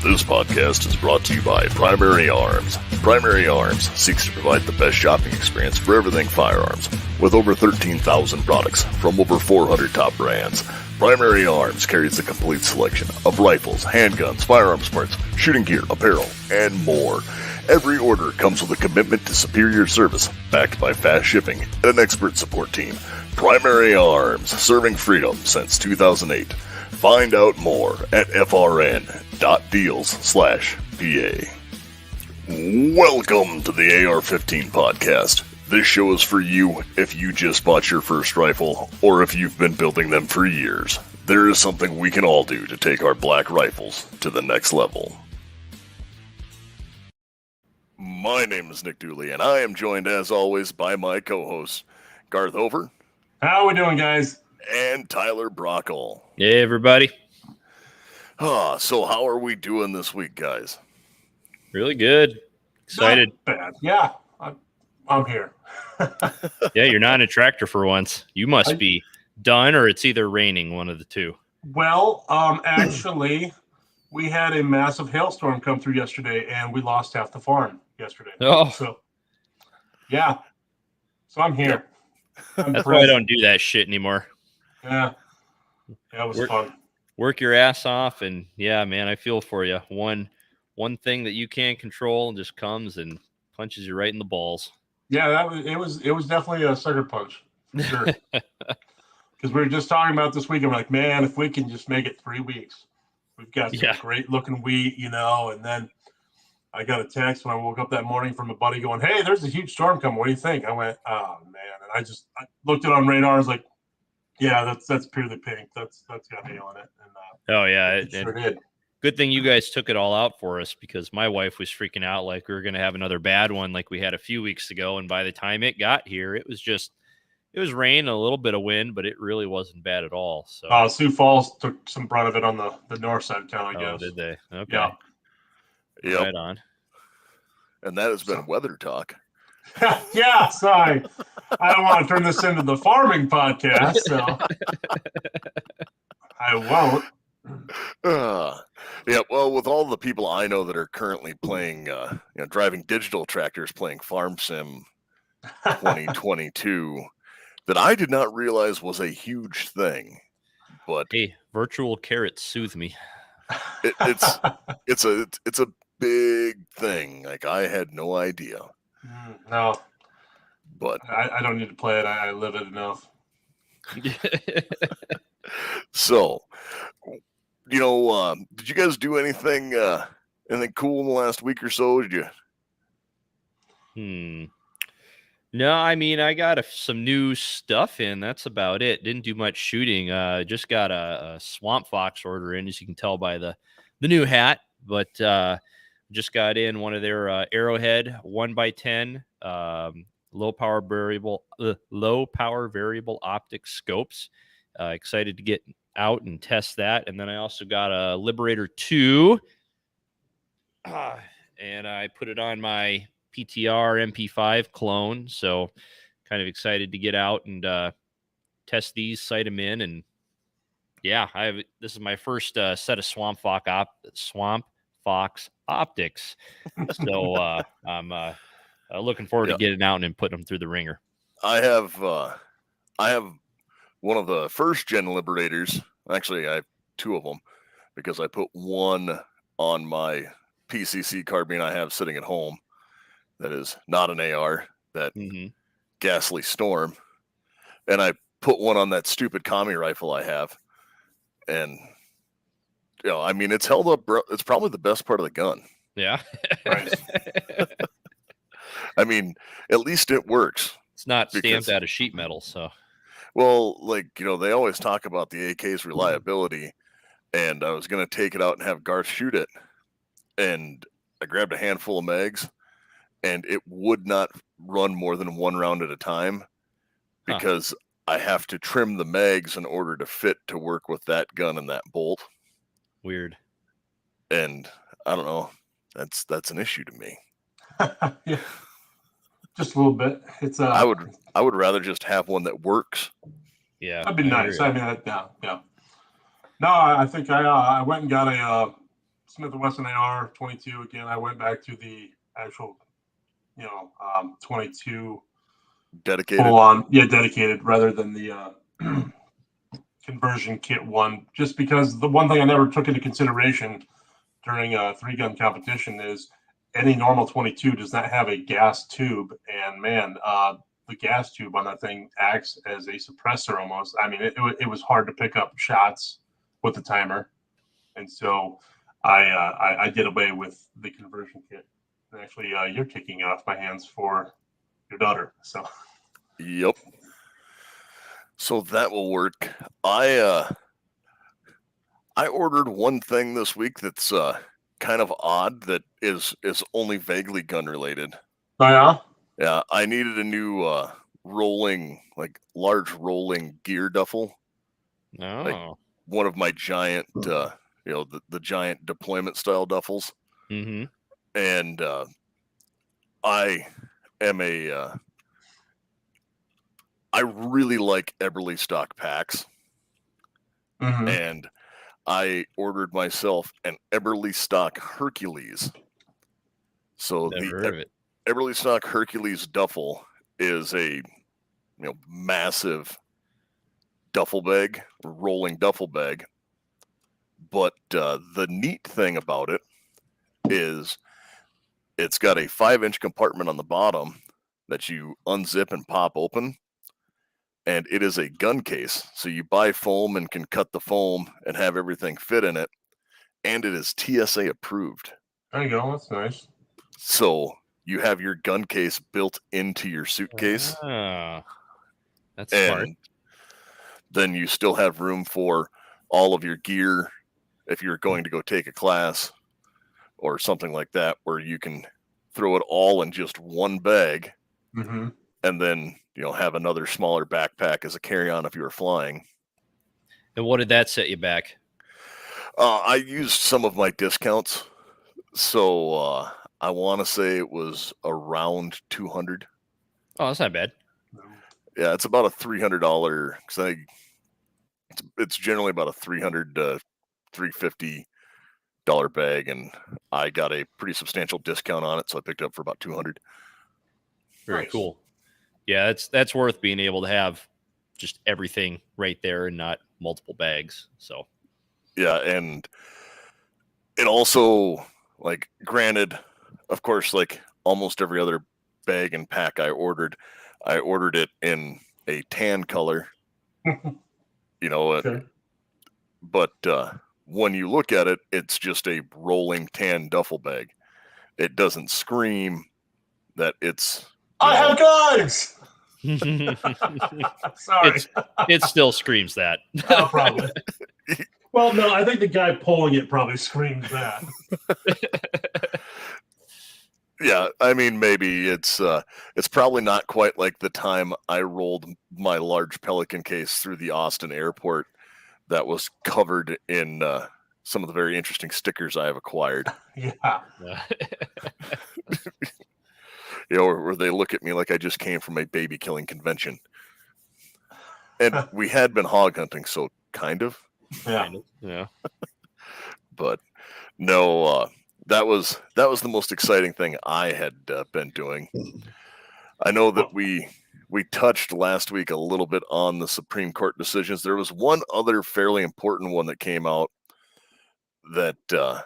This podcast is brought to you by Primary Arms. Primary Arms seeks to provide the best shopping experience for everything firearms. With over 13,000 products from over 400 top brands, Primary Arms carries a complete selection of rifles, handguns, firearms parts, shooting gear, apparel, and more. Every order comes with a commitment to superior service, backed by fast shipping and an expert support team. Primary Arms, serving freedom since 2008. Find out more at frn.deals/PA. Welcome to the AR-15 podcast. This show is for you if you just bought your first rifle or if you've been building them for years. There is something we can all do to take our black rifles to the next level. My name is Nick Dooley, and I am joined as always by my co-hosts, Garth Over. How we doing, guys? And Tyler Brockle. Hey, everybody. So how are we doing this week, guys? Really good. Excited. Not bad. Yeah, I'm here. Yeah, you're not in a tractor for once. You must be done, or it's either raining, one of the two. Well, actually, we had a massive hailstorm come through yesterday, and we lost half the farm yesterday. Oh. So, yeah. So I'm here. That's why I don't do that shit anymore. Yeah. That was fun. Work your ass off, and yeah, man, I feel for you. One thing that you can't control just comes and punches you right in the balls. Yeah, it was definitely a sucker punch for sure. Because we were just talking about this week. I'm like, man, if we can just make it 3 weeks, we've got some great looking wheat, And then I got a text when I woke up that morning from a buddy going, "Hey, there's a huge storm coming. What do you think?" I went, "Oh man!" And I looked it on radar. I was like, "Yeah, that's purely pink. That's got hail in it." And it sure did. Good thing you guys took it all out for us, because my wife was freaking out like we were going to have another bad one like we had a few weeks ago. And by the time it got here, it was rain, a little bit of wind, but it really wasn't bad at all. So Sioux Falls took some brunt of it on the north side of town, I guess. Oh, did they? Okay. Yeah. Yep. Right on. And that has been weather talk. Yeah, sorry. I don't want to turn this into the farming podcast, so I won't. Yeah, well, with all the people I know that are currently playing, driving digital tractors, playing Farm Sim 2022, that I did not realize was a huge thing. But hey, virtual carrots soothe me. It's a big thing. Like, I had no idea. No, but I don't need to play it. I live it enough. So, did you guys do anything cool in the last week or so? Did you? No, I mean, I got some new stuff in. That's about it. Didn't do much shooting. Just got a Swamp Fox order in, as you can tell by the new hat. But just got in one of their Arrowhead 1x10 low power variable optic scopes. Excited to get out and test that. And then I also got a Liberator 2, and I put it on my PTR MP5 clone. So kind of excited to get out and test these, sight them in. And yeah, this is my first set of Swamp Fox optics. So I'm looking forward to getting out and putting them through the ringer. I have one of the first gen Liberators. Actually, I have two of them, because I put one on my PCC carbine I have sitting at home. That is not an AR, that ghastly Storm. And I put one on that stupid commie rifle I have. And, I mean, it's held up. It's probably the best part of the gun. Yeah. Right. I mean, at least it works. It's not stamped out of sheet metal, so. Well, they always talk about the AK's reliability, and I was going to take it out and have Garth shoot it. And I grabbed a handful of mags, and it would not run more than one round at a time, because I have to trim the mags in order to fit to work with that gun and that bolt. Weird. And I don't know. That's an issue to me. Yeah. Just a little bit. It's I would rather just have one that works. Yeah, that'd be nice. I mean, yeah. No, I think I went and got Smith & Wesson AR-22 again. I went back to the actual, 22 Dedicated. full on, dedicated rather than the conversion kit one. Just because the one thing I never took into consideration during a 3-gun competition is any normal 22 does not have a gas tube, and man, the gas tube on that thing acts as a suppressor almost. I mean, it was hard to pick up shots with the timer, and so I did away with the conversion kit. And actually, you're kicking off my hands for your daughter. So. Yep. So that will work. I ordered one thing this week that's kind of odd that is only vaguely gun related. Oh yeah. Yeah, I needed a new large rolling gear duffel. Oh. Like one of my giant, the giant deployment style duffels. Mm-hmm. And I am I really like Eberly stock packs. Mm-hmm. And I ordered myself an Eberly stock Hercules. So Never heard of it. Eberly stock Hercules duffel is a massive duffel bag, rolling duffel bag. But the neat thing about it is it's got a 5-inch compartment on the bottom that you unzip and pop open. And it is a gun case. So you buy foam and can cut the foam and have everything fit in it. And it is TSA approved. There you go. That's nice. So you have your gun case built into your suitcase. That's smart. Then you still have room for all of your gear if you're going to go take a class or something like that, where you can throw it all in just one bag. Mm-hmm. And then, have another smaller backpack as a carry-on if you were flying. And what did that set you back? I used some of my discounts. So I want to say it was around $200. Oh, that's not bad. Yeah, it's about a $300 because it's generally about a $300 to $350 bag, and I got a pretty substantial discount on it, so I picked it up for about $200. Very Nice. cool. Yeah, that's worth being able to have just everything right there and not multiple bags. So yeah, and it also, granted, of course, like almost every other bag and pack I ordered it in a tan color. Okay. But when you look at it, it's just a rolling tan duffel bag. It doesn't scream that it's. I have guns. Sorry. It still screams that. Probably. Well, no, I think the guy pulling it probably screams that. Yeah, I mean, maybe it's probably not quite like the time I rolled my large Pelican case through the Austin airport that was covered in some of the very interesting stickers I have acquired. Yeah. Where they look at me like I just came from a baby killing convention. And we had been hog hunting, so kind of. Yeah. Yeah. But no, that was the most exciting thing I had been doing. I know that we touched last week a little bit on the Supreme Court decisions. There was one other fairly important one that came out that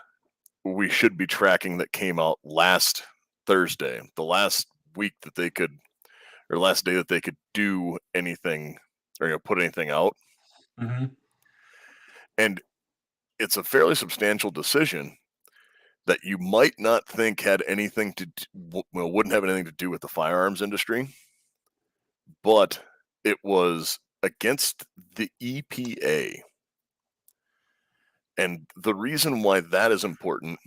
we should be tracking that came out last Thursday, the last week that they could, or last day that they could do anything or put anything out. Mm-hmm. And it's a fairly substantial decision that you might not think had anything to wouldn't have anything to do with the firearms industry, but it was against the EPA. And the reason why that is important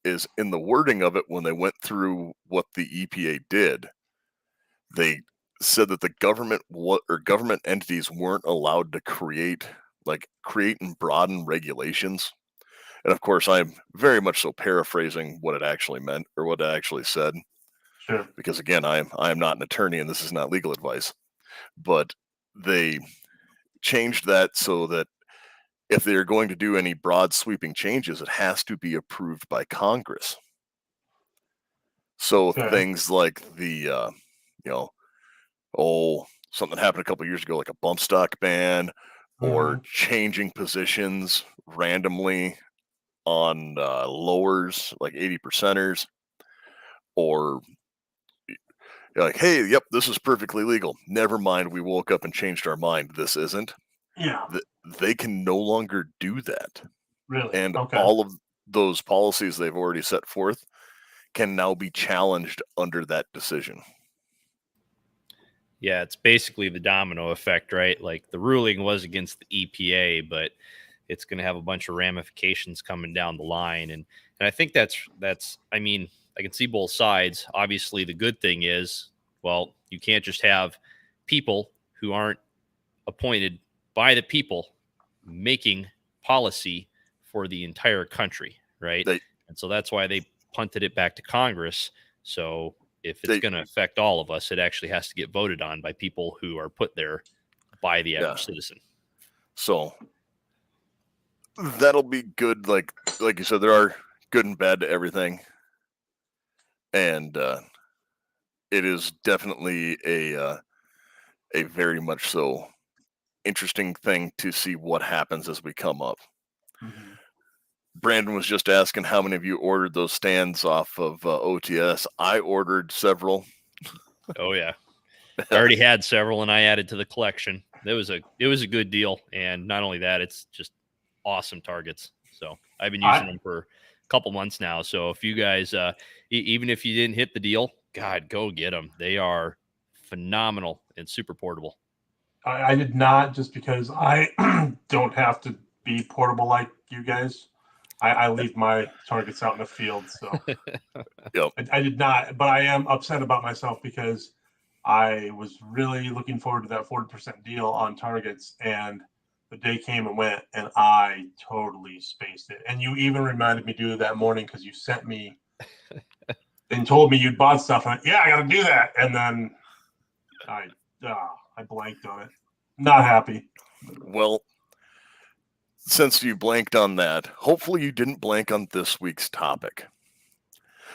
is in the wording of it. When they went through what the EPA did, they said that the government government entities weren't allowed to create and broaden regulations. And of course, I'm very much so paraphrasing what it actually meant or what it actually said. Sure. Because again, I am not an attorney and this is not legal advice. But they changed that so that if they're going to do any broad sweeping changes, it has to be approved by Congress. So things like the, something happened a couple years ago, like a bump stock ban, or changing positions randomly on lowers, like 80%ers, or like, hey, yep, this is perfectly legal. Never mind, we woke up and changed our mind. This isn't. Yeah. They can no longer do that. Really? And all of those policies they've already set forth can now be challenged under that decision. Yeah, it's basically the domino effect, right? Like the ruling was against the EPA, but it's going to have a bunch of ramifications coming down the line. And I think that's, I mean, I can see both sides. Obviously, the good thing is, well, you can't just have people who aren't appointed by the people making policy for the entire country, right? And so that's why they punted it back to Congress. So if it's going to affect all of us, it actually has to get voted on by people who are put there by the average citizen. So that'll be good. Like you said, there are good and bad to everything. And it is definitely a very much so interesting thing to see what happens as we come up. Brandon was just asking how many of you ordered those stands off of OTS. I ordered several. Oh yeah, I already had several, and I added to the collection. It was a good deal, and not only that, it's just awesome targets. So I've been using them for a couple months now. So if you guys, even if you didn't hit the deal, God, go get them. They are phenomenal and super portable. I did not, just because I don't have to be portable like you guys. I leave my targets out in the field, so I did not. But I am upset about myself because I was really looking forward to that 40% deal on targets, and the day came and went, and I totally spaced it. And you even reminded me to do it that morning because you sent me and told me you'd bought stuff. And I got to do that, and then I blanked on it. Not happy. Well, since you blanked on that, hopefully you didn't blank on this week's topic.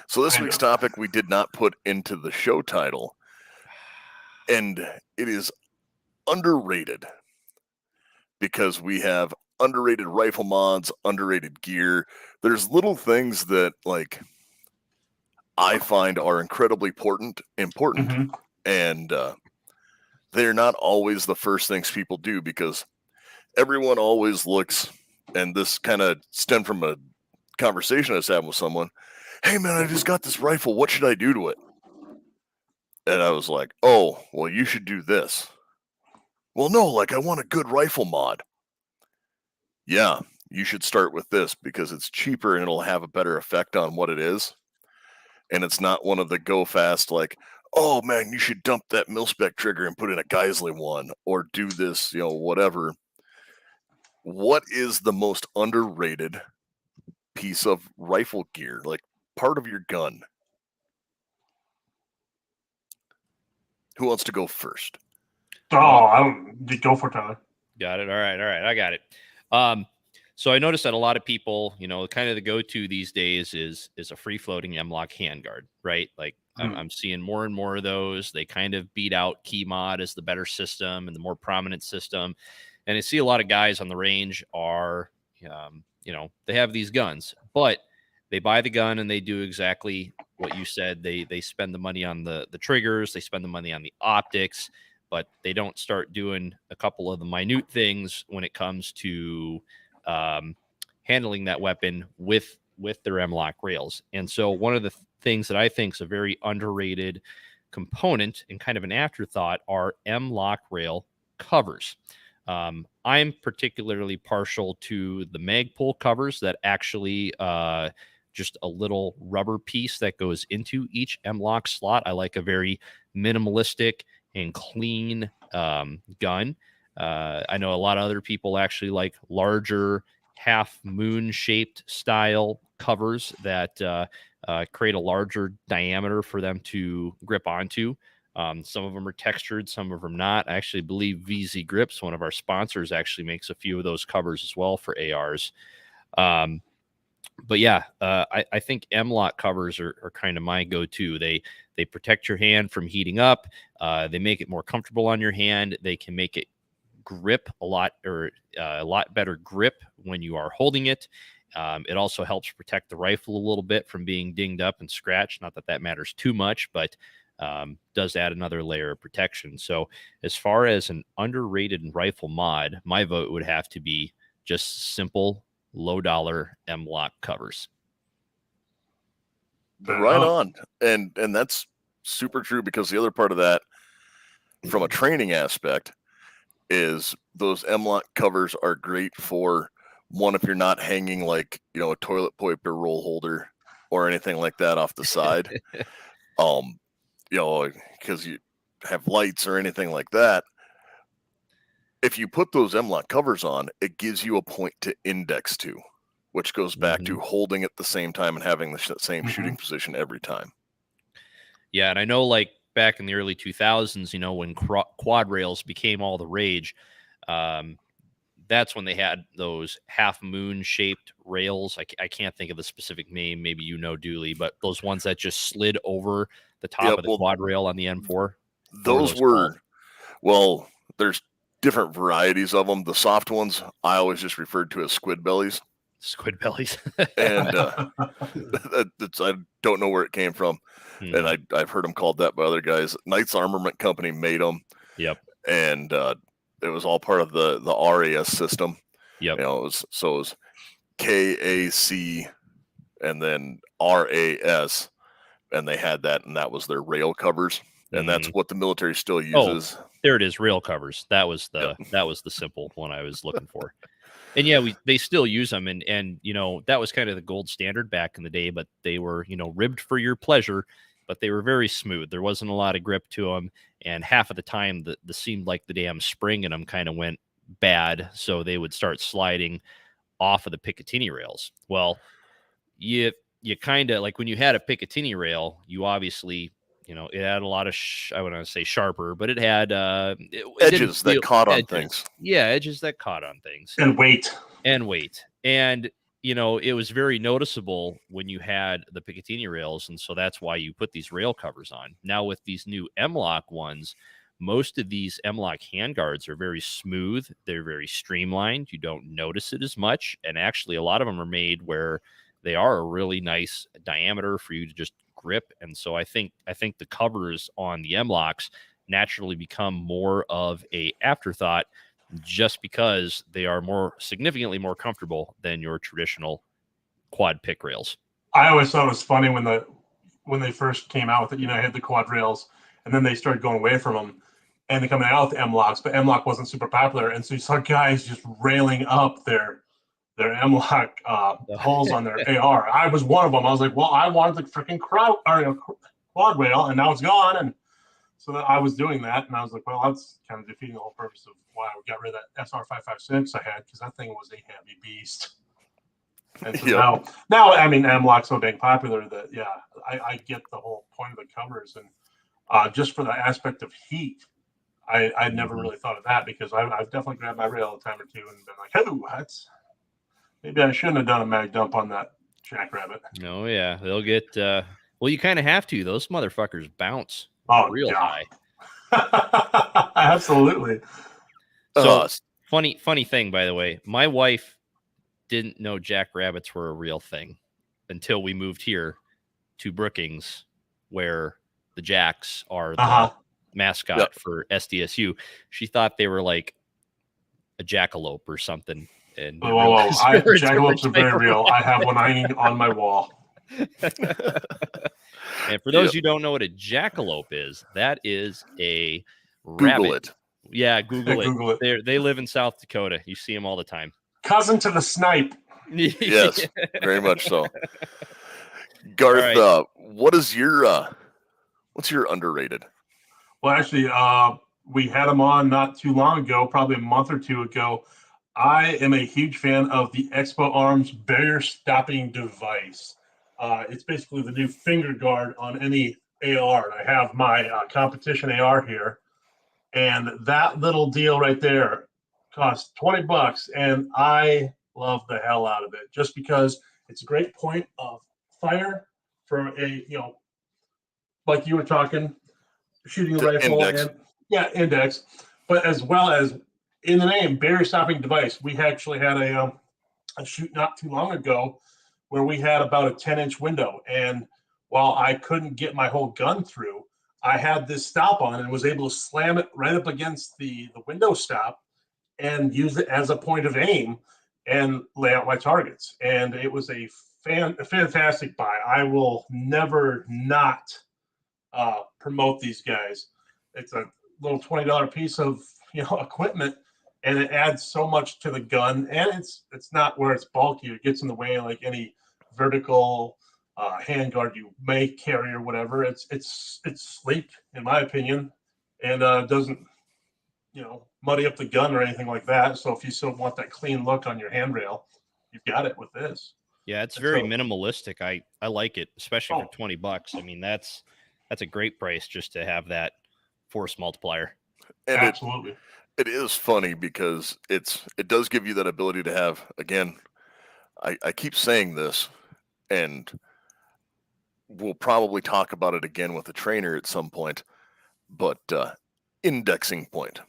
So this week's topic we did not put into the show title, and it is underrated, because we have underrated rifle mods, underrated gear. There's little things that, like, I find are incredibly important, and they're not always the first things people do, because everyone always looks, and this kind of stemmed from a conversation I was having with someone. Hey man, I just got this rifle. What should I do to it? And I was like, oh, well, you should do this. Well, no, like, I want a good rifle mod. Yeah, you should start with this because it's cheaper and it'll have a better effect on what it is. And it's not one of the go fast, like, oh man, you should dump that mil-spec trigger and put in a Geisley one, or do this, whatever. What is the most underrated piece of rifle gear, like part of your gun? Who wants to go first? I don't go for Tyler. Got it. All right. I got it. So I noticed that a lot of people, kind of the go-to these days is a free-floating M-LOK handguard, right? Like I'm seeing more and more of those. They kind of beat out key mod as the better system and the more prominent system. And I see a lot of guys on the range are, they have these guns, but they buy the gun and they do exactly what you said. They spend the money on the triggers, they spend the money on the optics, but they don't start doing a couple of the minute things when it comes to handling that weapon with their M-LOK rails. And so one of the things that I think is a very underrated component and kind of an afterthought are M-LOK rail covers. I'm particularly partial to the Magpul covers that actually just a little rubber piece that goes into each M-LOK slot. I like a very minimalistic and clean gun. I know a lot of other people actually like larger half moon shaped style covers that create a larger diameter for them to grip onto. Some of them are textured, some of them not. I actually believe VZ Grips, one of our sponsors, actually makes a few of those covers as well for ARs. But yeah, I think M-LOK covers are kind of my go-to. They protect your hand from heating up. They make it more comfortable on your hand. They can make it grip a lot better grip when you are holding it. It also helps protect the rifle a little bit from being dinged up and scratched. Not that that matters too much, but does add another layer of protection. So as far as an underrated rifle mod, my vote would have to be just simple low dollar M-LOK covers. Right on. And that's super true, because the other part of that from a training aspect is those M-LOK covers are great for one, if you're not hanging like, a toilet paper roll holder or anything like that off the side, because you have lights or anything like that. If you put those M-LOK covers on, it gives you a point to index to, which goes back to holding at the same time and having the same shooting position every time. Yeah, and I know, like, back in the early 2000s, when quad rails became all the rage, that's when they had those half moon shaped rails. I can't think of the specific name. Maybe Dooley, but those ones that just slid over the top of the quad rail on the M4. Those were, there's different varieties of them. The soft ones I always just referred to as squid bellies. Squid bellies. And I don't know where it came from. And I've heard them called that by other guys. Knight's Armament Company made them. Yep. And it was all part of the RAS system. Yep. It was KAC and then RAS, and they had that, and that was their rail covers. And that's what the military still uses. Oh, there it is, rail covers. That was the simple one I was looking for. And yeah, they still use them, and that was kind of the gold standard back in the day. But they were ribbed for your pleasure, but they were very smooth. There wasn't a lot of grip to them, and half of the time the seemed like the damn spring in them kind of went bad, so they would start sliding off of the Picatinny rails. Well, you kind of like when you had a Picatinny rail, you obviously. It had a lot of, I wouldn't say sharper, but it had edges that caught on things. Yeah, edges that caught on things. And weight. And, it was very noticeable when you had the Picatinny rails. And so that's why you put these rail covers on. Now with these new M-LOK ones, most of these M-LOK handguards are very smooth. They're very streamlined. You don't notice it as much. And actually, a lot of them are made where they are a really nice diameter for you to just grip. And so I think the covers on the M-LOKs naturally become more of a afterthought, just because they are significantly more comfortable than your traditional quad pick rails. I always thought it was funny when they first came out with it. I had the quad rails, and then they started going away from them, and they're coming out with M-LOKs, but M-LOK wasn't super popular, and so you saw guys just railing up their M-LOK holes on their AR. I was one of them. I was like, well, I wanted the freaking quad rail, and now it's gone. And so I was doing that, and I was like, well, that's kind of defeating the whole purpose of why I got rid of that SR556 I had, because that thing was a heavy beast. And so now, I mean, M-LOK's so dang popular that, I get the whole point of the covers. And just for the aspect of heat, I'd never really thought of that, because I've definitely grabbed my rail a time or two and been like, oh, maybe I shouldn't have done a mag dump on that jackrabbit. Oh, yeah. They'll get, you kind of have to. Those motherfuckers bounce real high. Absolutely. So, funny thing, by the way, my wife didn't know jackrabbits were a real thing until we moved here to Brookings, where the jacks are the mascot for SDSU. She thought they were like a jackalope or something. And jackalopes are very real. I have one hanging on my wall. And for those who don't know what a jackalope is, that is a Google rabbit. it. Yeah, Google it. They live in South Dakota. You see them all the time. Cousin to the snipe. Yes, very much so. Garth, right. What's your underrated? Well, actually, we had them on not too long ago, probably a month or two ago. I am a huge fan of the Expo Arms barrier stopping device. It's basically the new finger guard on any AR. I have my competition AR here, and that little deal right there cost $20, and I love the hell out of it just because it's a great point of fire for a like you were talking, shooting a rifle index. and index, but as well as in the name barrier stopping device. We actually had a shoot not too long ago where we had about a 10-inch window, and while I couldn't get my whole gun through, I had this stop on and was able to slam it right up against the window stop and use it as a point of aim and lay out my targets. And it was a fantastic buy. I will never not promote these guys. It's a little $20 piece of equipment, and it adds so much to the gun. And it's not where it's bulky. It gets in the way like any vertical handguard you may carry or whatever. It's sleek in my opinion, and doesn't muddy up the gun or anything like that. So if you still want that clean look on your handrail, you've got it with this. Yeah, it's very minimalistic. I like it, especially for $20. I mean, that's a great price just to have that force multiplier. And absolutely. It is funny because it does give you that ability to have, again, I keep saying this, and we'll probably talk about it again with the trainer at some point, but indexing point.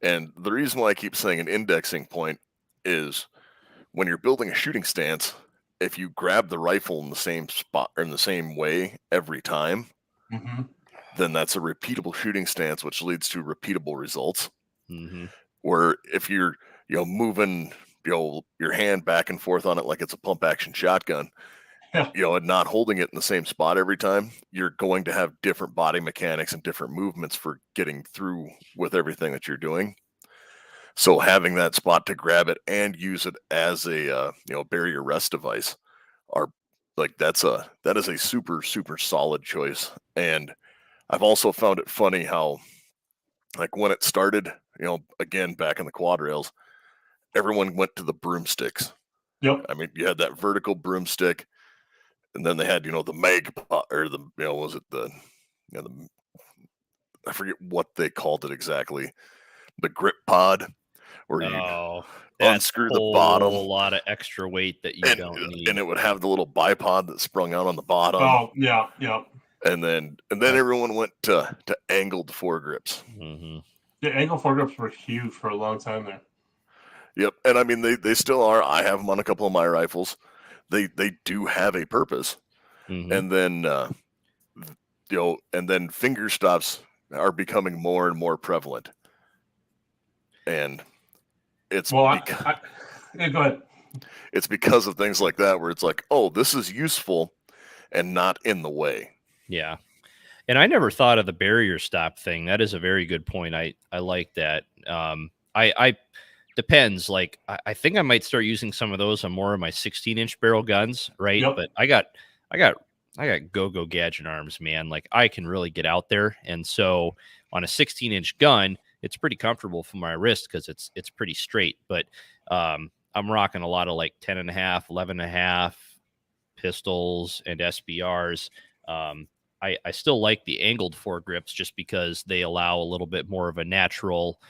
And the reason why I keep saying an indexing point is when you're building a shooting stance, if you grab the rifle in the same spot or in the same way every time, then that's a repeatable shooting stance, which leads to repeatable results. Where if you're moving your hand back and forth on it like it's a pump action shotgun, and not holding it in the same spot every time, you're going to have different body mechanics and different movements for getting through with everything that you're doing. So having that spot to grab it and use it as a barrier rest device that is a super, super solid choice. And I've also found it funny how, like, when it started, again, back in the quad rails, everyone went to the broomsticks. Yep. I mean, you had that vertical broomstick, and then they had, the mag pod, or the, was it the I forget what they called it exactly, the grip pod, where you unscrew the bottom. A lot of extra weight that you don't need. And it would have the little bipod that sprung out on the bottom. Oh, yeah, yeah. And then everyone went to angled foregrips. Yeah, angled foregrips were huge for a long time there. Yep, and I mean they still are. I have them on a couple of my rifles. They do have a purpose. And then and then finger stops are becoming more and more prevalent. And it's go ahead. It's because of things like that where it's like, oh, this is useful and not in the way. Yeah. And I never thought of the barrier stop thing. That is a very good point. I like that. I depends. Like, I think I might start using some of those on more of my 16-inch barrel guns, right? Yep. But I got go-go gadget arms, man. Like, I can really get out there. And so on a 16-inch gun, it's pretty comfortable for my wrist because it's pretty straight. But I'm rocking a lot of like 10.5, 11.5 pistols and SBRs. I still like the angled foregrips just because they allow a little bit more of a natural.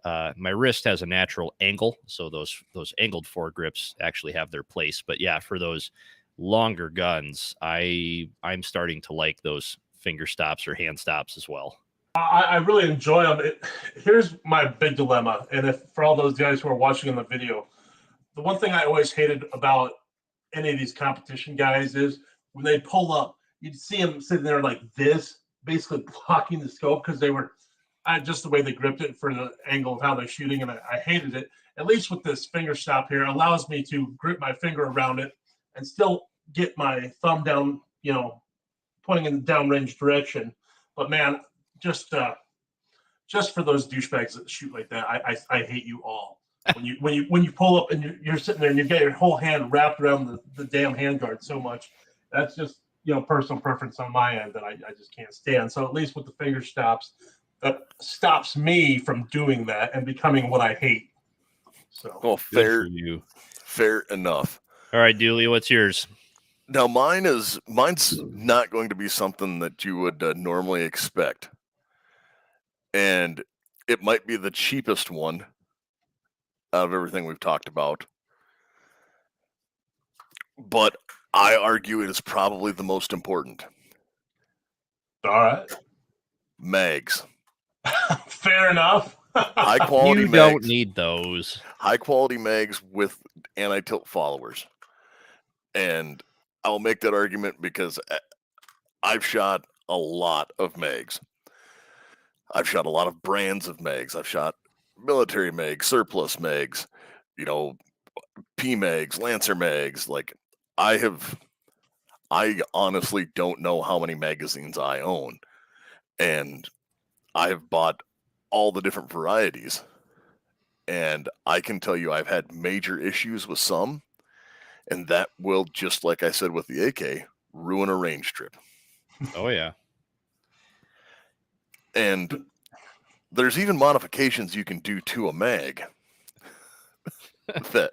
My wrist has a natural angle, so those angled foregrips actually have their place. But yeah, for those longer guns, I'm starting to like those finger stops or hand stops as well. I really enjoy them. Here's my big dilemma, and if for all those guys who are watching in the video, the one thing I always hated about any of these competition guys is when they pull up, you'd see them sitting there like this, basically blocking the scope because they were just the way they gripped it for the angle of how they're shooting, and I hated it. At least with this finger stop here, it allows me to grip my finger around it and still get my thumb down, pointing in the downrange direction. But man, just for those douchebags that shoot like that, I hate you all. When you pull up and you're sitting there and you've got your whole hand wrapped around the damn handguard so much, that's just personal preference on my end that I just can't stand. So at least with the finger stops, that stops me from doing that and becoming what I hate. So fair enough. All right, Dooley, what's yours? Now mine's not going to be something that you would normally expect, and it might be the cheapest one out of everything we've talked about, but I argue it is probably the most important. All right. Mags. Fair enough. High quality You mags. don't need those. High quality mags with anti-tilt followers. And I'll make that argument because I've shot a lot of mags. I've shot a lot of brands of mags. I've shot military mags, surplus mags, P mags, Lancer mags. Like I honestly don't know how many magazines I own. And I have bought all the different varieties. And I can tell you I've had major issues with some. And that will, just like I said with the AK, ruin a range trip. Oh, yeah. And there's even modifications you can do to a mag that,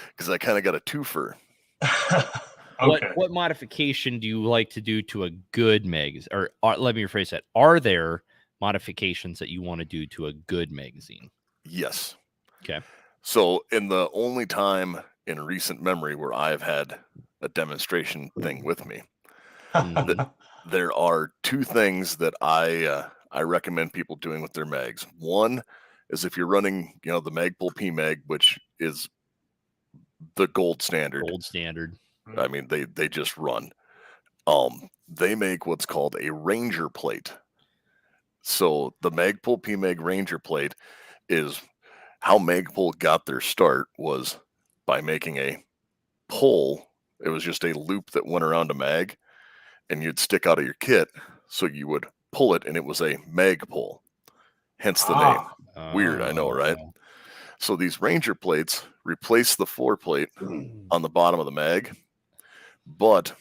because I kind of got a twofer. Okay. What modification do you like to do to a good magazine? Or let me rephrase that. Are there modifications that you want to do to a good magazine? Yes. Okay. So in the only time in recent memory where I've had a demonstration thing with me, there are two things that I recommend people doing with their mags. One is if you're running, the Magpul P mag, which is the gold standard. Gold standard. I mean, they just run. They make what's called a Ranger plate. So the Magpul P mag Ranger plate is how Magpul got their start was by making a pull. It was just a loop that went around a mag, and you'd stick out of your kit, so you would pull it, and it was a mag pull. Hence the name. Weird, I know, right? So these Ranger plates replace the floor plate on the bottom of the mag, but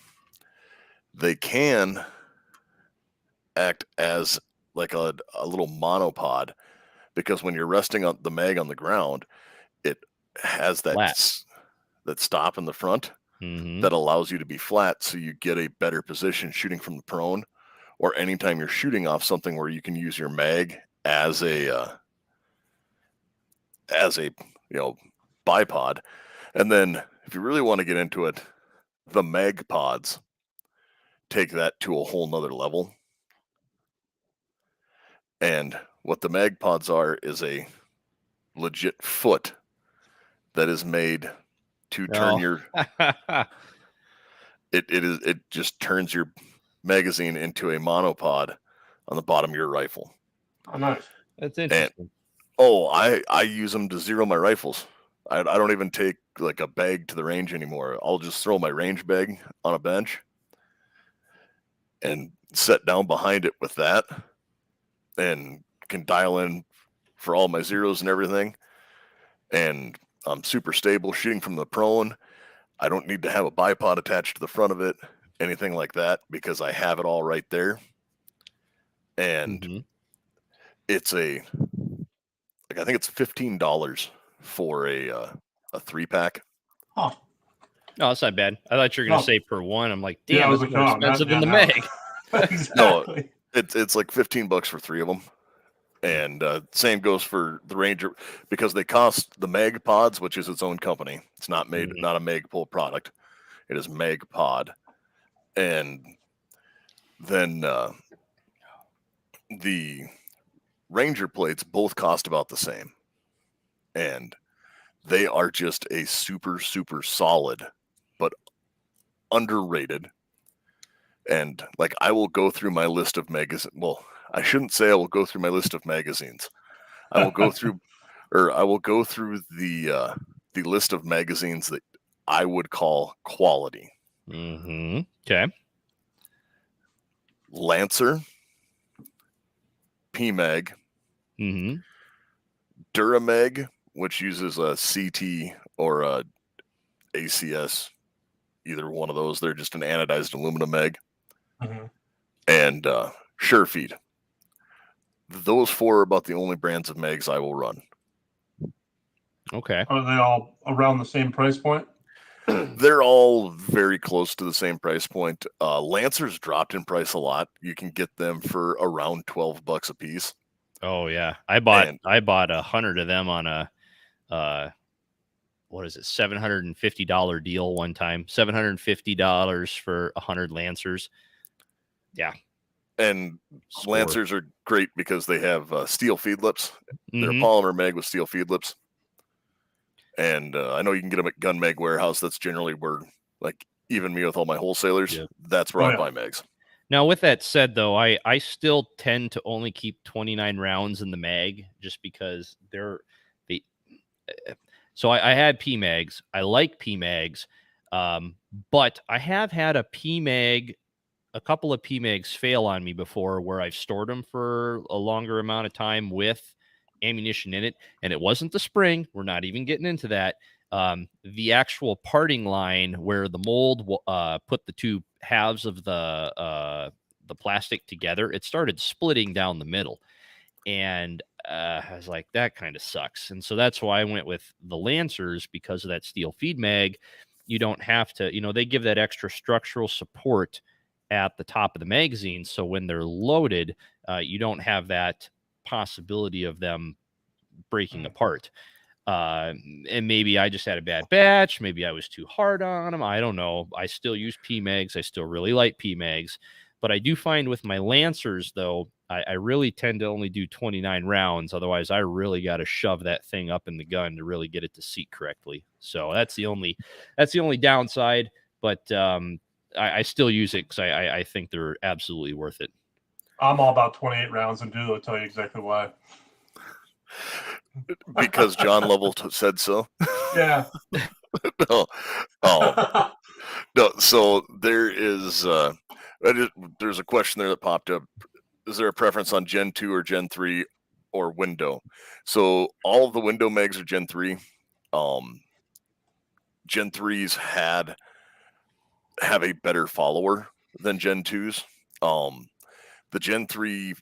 they can act as like a little monopod, because when you're resting on the mag on the ground, it has that stop in the front that allows you to be flat, so you get a better position shooting from the prone, or anytime you're shooting off something where you can use your mag as a bipod. And then if you really want to get into it, the mag pods take that to a whole nother level. And what the mag pods are is a legit foot that is made to turn your it just turns your magazine into a monopod on the bottom of your rifle. Oh, nice. That's interesting. And, I use them to zero my rifles. I don't even take like a bag to the range anymore. I'll just throw my range bag on a bench and set down behind it with that, and can dial in for all my zeros and everything. And I'm super stable shooting from the prone. I don't need to have a bipod attached to the front of it, anything like that, because I have it all right there. And it's I think it's $15 for a 3-pack. Oh. No, that's not bad. I thought you were going to say per one. I'm like, damn, it's more expensive than the mag. Exactly. No, it's like $15 for 3 of them. And same goes for the Ranger, because they cost the mag pods, which is its own company. It's not made, not a Magpul product. It is Mag Pod. And then the Ranger plates both cost about the same. And they are just a super, super solid, but underrated. And like, I will go through my list of magazines. Well, I shouldn't say I will go through my list of magazines. I will go through, the list of magazines that I would call quality. Okay. Lancer, PMag, Duramag, which uses a CT or a ACS, either one of those. They're just an anodized aluminum mag. And Surefeed. Those 4 are about the only brands of mags I will run. Okay. Are they all around the same price point? They're all very close to the same price point. Lancers dropped in price a lot. You can get them for around $12 a piece. Oh yeah, I bought 100 of them on a what is it, $750 deal one time. $750 for 100 Lancers. Yeah, and score. Lancers are great because they have steel feed lips. They're a Mhm. polymer mag with steel feed lips. And I know you can get them at Gun Mag Warehouse. That's generally where, like, even me with all my wholesalers, Yep. that's where I buy mags. Now, with that said, though, I still tend to only keep 29 rounds in the mag just because so I had PMags. I like PMags, but I have had a couple of PMags fail on me before where I've stored them for a longer amount of time with ammunition in it, and it wasn't the spring. We're not even getting into that. The actual parting line where the mold put the two halves of the plastic together, it started splitting down the middle. And I was like, that kind of sucks. And so that's why I went with the Lancers, because of that steel feed mag. You don't have to, they give that extra structural support at the top of the magazine. So when they're loaded, you don't have that possibility of them breaking apart. And maybe I just had a bad batch. Maybe I was too hard on them. I don't know. I still use PMags. I still really like PMags. But I do find with my Lancers, though, I really tend to only do 29 rounds. Otherwise, I really got to shove that thing up in the gun to really get it to seat correctly. So that's the only downside. But I still use it because I think they're absolutely worth it. I'm all about 28 rounds, and Dude will tell you exactly why. Because John Lovell said so. Yeah. No. No. So there's a question there that popped up. Is there a preference on Gen 2 or Gen 3 or window? So all of the window mags are Gen 3. Gen 3s have a better follower than Gen 2s. The Gen 3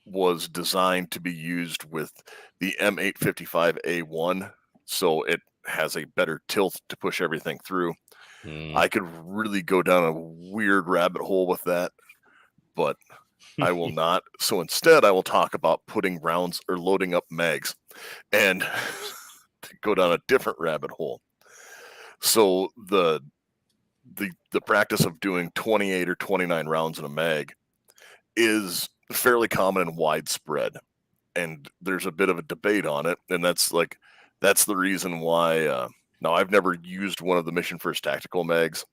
was designed to be used with the M855A1, so it has a better tilt to push everything through. I could really go down a weird rabbit hole with that, but I will not. So instead, I will talk about putting rounds or loading up mags and go down a different rabbit hole. So the practice of doing 28 or 29 rounds in a mag is fairly common and widespread, and there's a bit of a debate on it, and that's the reason why now I've never used one of the Mission First tactical mags,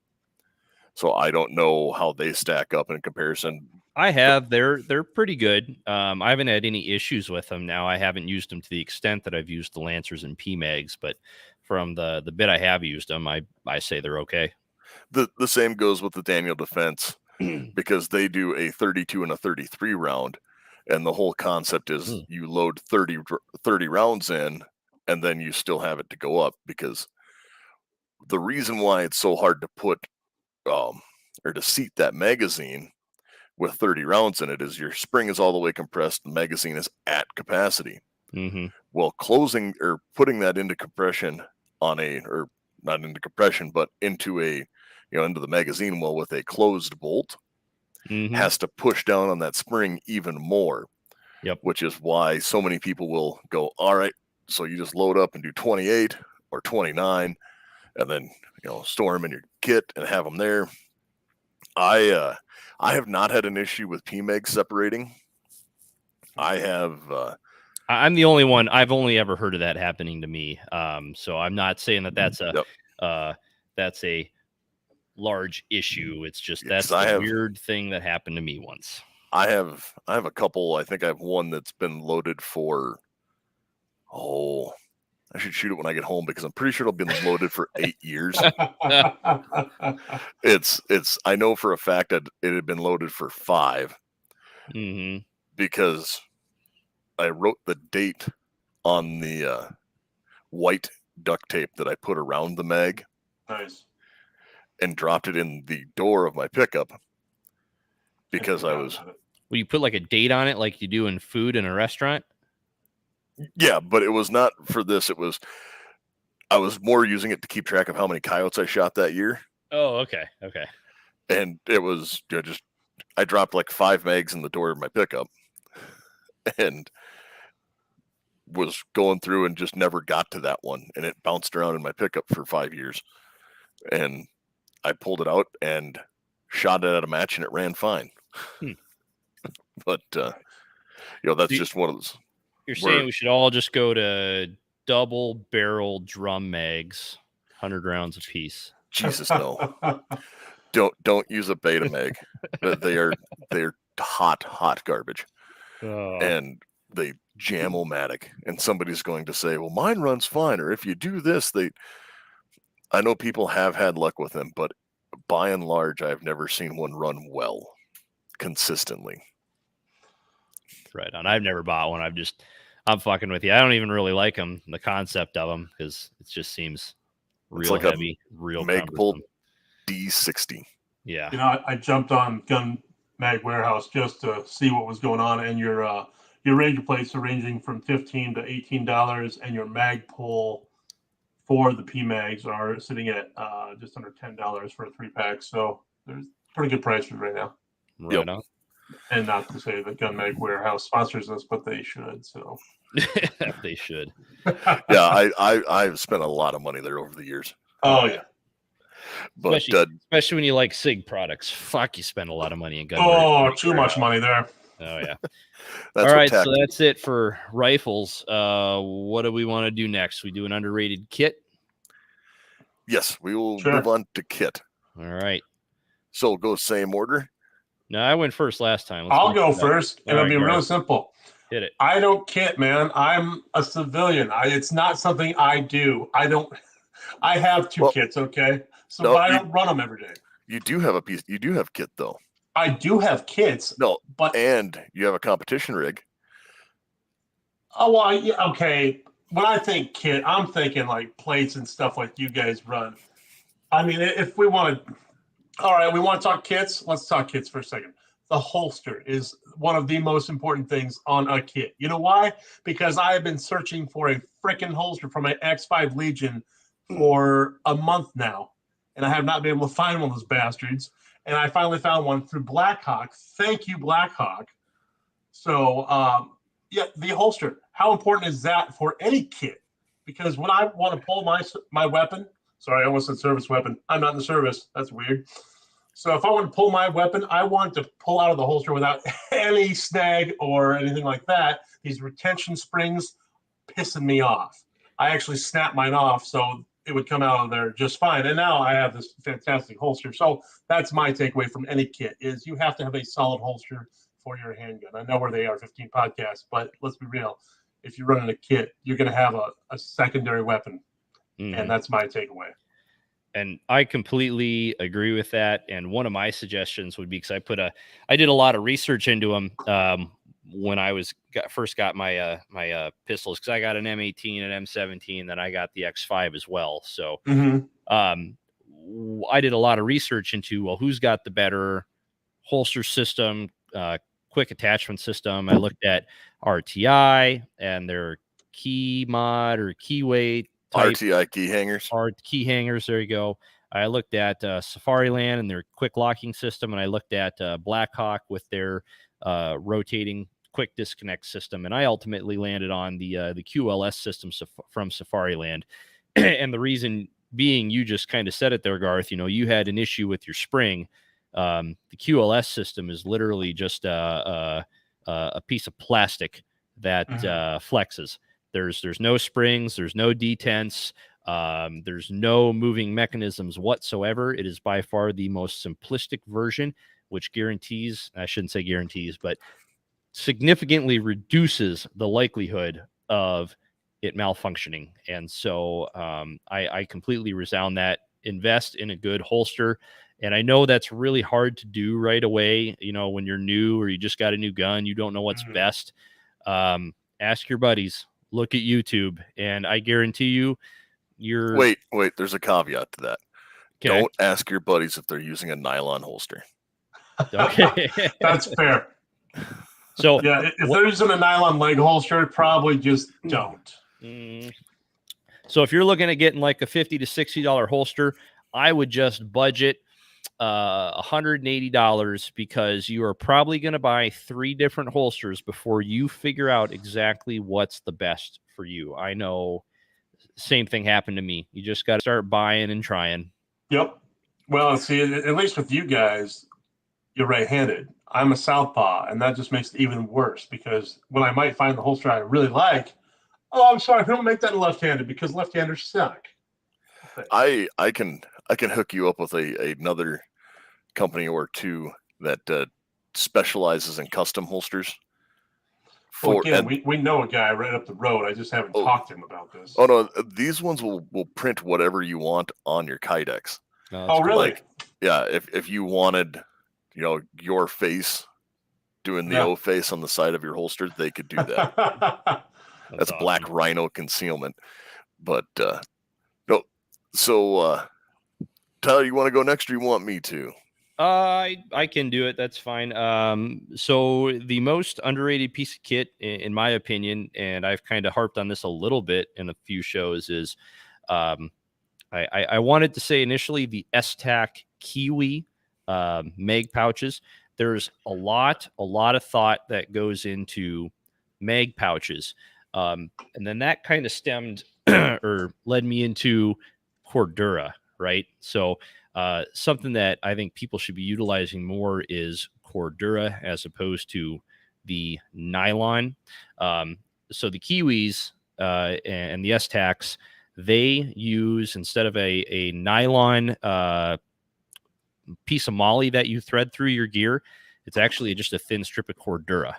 so I don't know how they stack up in comparison. I have. They're pretty good. I haven't had any issues with them. Now, I haven't used them to the extent that I've used the Lancers and PMags, but from the bit I have used them, I say they're okay. The same goes with the Daniel Defense, because they do a 32 and a 33 round, and the whole concept is you load 30 rounds in, and then you still have it to go up, because the reason why it's so hard to put or to seat that magazine with 30 rounds in it is your spring is all the way compressed, the magazine is at capacity. Well, closing or putting that into compression or not into compression, but into into the magazine well with a closed bolt has to push down on that spring even more. Yep. Which is why so many people will go, all right, so you just load up and do 28 or 29 and then store them in your kit and have them there. I have not had an issue with PMag separating. I have I'm the only one. I've only ever heard of that happening to me. So I'm not saying that that's a large issue. It's just that's a weird thing that happened to me once. I have a couple. I think I have one that's been loaded for. Oh, I should shoot it when I get home because I'm pretty sure it'll be loaded for 8 years. I know for a fact that it had been loaded for 5. Because I wrote the date on the white duct tape that I put around the mag. Nice. And dropped it in the door of my pickup because Will you put like a date on it like you do in food in a restaurant? Yeah, but it was not for this. It was I was more using it to keep track of how many coyotes I shot that year. Oh, okay. Okay. And it was just, I dropped like 5 mags in the door of my pickup and was going through and just never got to that one. And it bounced around in my pickup for 5 years. And I pulled it out and shot it at a match and it ran fine. But, that's just one of those. You're saying we should all just go to double barrel drum mags, 100 rounds apiece. Jesus, no. Don't use a beta mag. They're hot garbage. And they jam-o-matic. And somebody's going to say, well, mine runs fine. Or if you do this, I know people have had luck with them, but by and large, I've never seen one run well consistently. Right on. I've never bought one. I'm fucking with you. I don't even really like them, the concept of them, because it just seems real like heavy, real Magpul D60. Yeah. I jumped on Gun Mag Warehouse just to see what was going on, and your Ranger plates are ranging from $15 to $18, and your Magpul for the PMags are sitting at just under $10 for a 3-pack. So there's pretty good prices right now. Right on. And not to say that Gun Mag Warehouse sponsors us, but they should. So they should. Yeah, I've spent a lot of money there over the years. Oh yeah. But especially when you like SIG products. Fuck, you spend a lot of money in gun. Oh, too much money there. Oh yeah. All right, so that's it for rifles. What do we want to do next? We do an underrated kit. Yes, we will move on to kit. All right. So go same order. No, I went first last time. I'll go first, and it'll be real simple. Hit it. I don't kit, man. I'm a civilian. It's not something I do. I have 2 kits, okay? So but I don't run them every day. You do have you do have kit though. I do have kits. No, and you have a competition rig. Oh well, okay. When I think kit, I'm thinking like plates and stuff like you guys run. I mean, if we want to. All right, we want to talk kits. Let's talk kits for a second. The holster is one of the most important things on a kit. You know why? Because I have been searching for a freaking holster for my X5 Legion for a month now, and I have not been able to find one of those bastards. And I finally found one through Blackhawk. Thank you, Blackhawk. So, the holster. How important is that for any kit? Because when I want to pull my weapon, sorry, I almost said service weapon. I'm not in the service. That's weird. So if I want to pull my weapon, I want to pull out of the holster without any snag or anything like that. These retention springs pissing me off. I actually snapped mine off so it would come out of there just fine. And now I have this fantastic holster. So that's my takeaway from any kit is you have to have a solid holster for your handgun. I know we're the AR-15 podcast, but let's be real. If you're running a kit, you're going to have a secondary weapon. Mm-hmm. And that's my takeaway. And I completely agree with that. And one of my suggestions would be, because I did a lot of research into them when I first got my pistols, because I got an M18 and M17, then I got the X5 as well. So I did a lot of research into, well, who's got the better holster system, quick attachment system. I looked at RTI and their key mod or key weight. RTI key hangers. Key hangers. There you go. I looked at Safariland and their quick locking system, and I looked at Blackhawk with their rotating quick disconnect system, and I ultimately landed on the QLS system from Safariland. And the reason being, you just kind of said it there, Garth. You had an issue with your spring. The QLS system is literally just a piece of plastic that flexes. There's no springs, there's no detents, there's no moving mechanisms whatsoever. It is by far the most simplistic version, which I shouldn't say guarantees, but significantly reduces the likelihood of it malfunctioning. And so I completely resound that. Invest in a good holster. And I know that's really hard to do right away. When you're new or you just got a new gun, you don't know what's best. Ask your buddies. Look at YouTube, and I guarantee you, Wait, there's a caveat to that. Okay. Don't ask your buddies if they're using a nylon holster. Okay. That's fair. So yeah, if they're using a nylon leg holster, probably just don't. So if you're looking at getting like a $50 to $60 holster, I would just budget $180 because you are probably going to buy 3 different holsters before you figure out exactly what's the best for you. I know same thing happened to me. You just got to start buying and trying. Yep. Well, see, at least with you guys, you're right-handed. I'm a southpaw, and that just makes it even worse because when I might find the holster I really like, oh, I'm sorry, we don't make that left-handed because left-handers suck. I can hook you up with another company or two that specializes in custom holsters. Well, again, we know a guy right up the road. I just haven't talked to him about this. Oh no, these ones will print whatever you want on your Kydex. Oh, really? Like, yeah, if you wanted, your face doing the O face on the side of your holster, they could do that. That's awesome. Black Rhino concealment. But no, so Tyler, you want to go next, or you want me to? I can do it. That's fine. So the most underrated piece of kit, in my opinion, and I've kind of harped on this a little bit in a few shows, is I wanted to say initially the S-Tac Kiwi mag pouches. There's a lot of thought that goes into mag pouches. And then that kind of stemmed or led me into Cordura, right? So something that I think people should be utilizing more is Cordura as opposed to the nylon. So the Kiwis and the S-Tacs, they use, instead of a nylon piece of moly that you thread through your gear, it's actually just a thin strip of Cordura.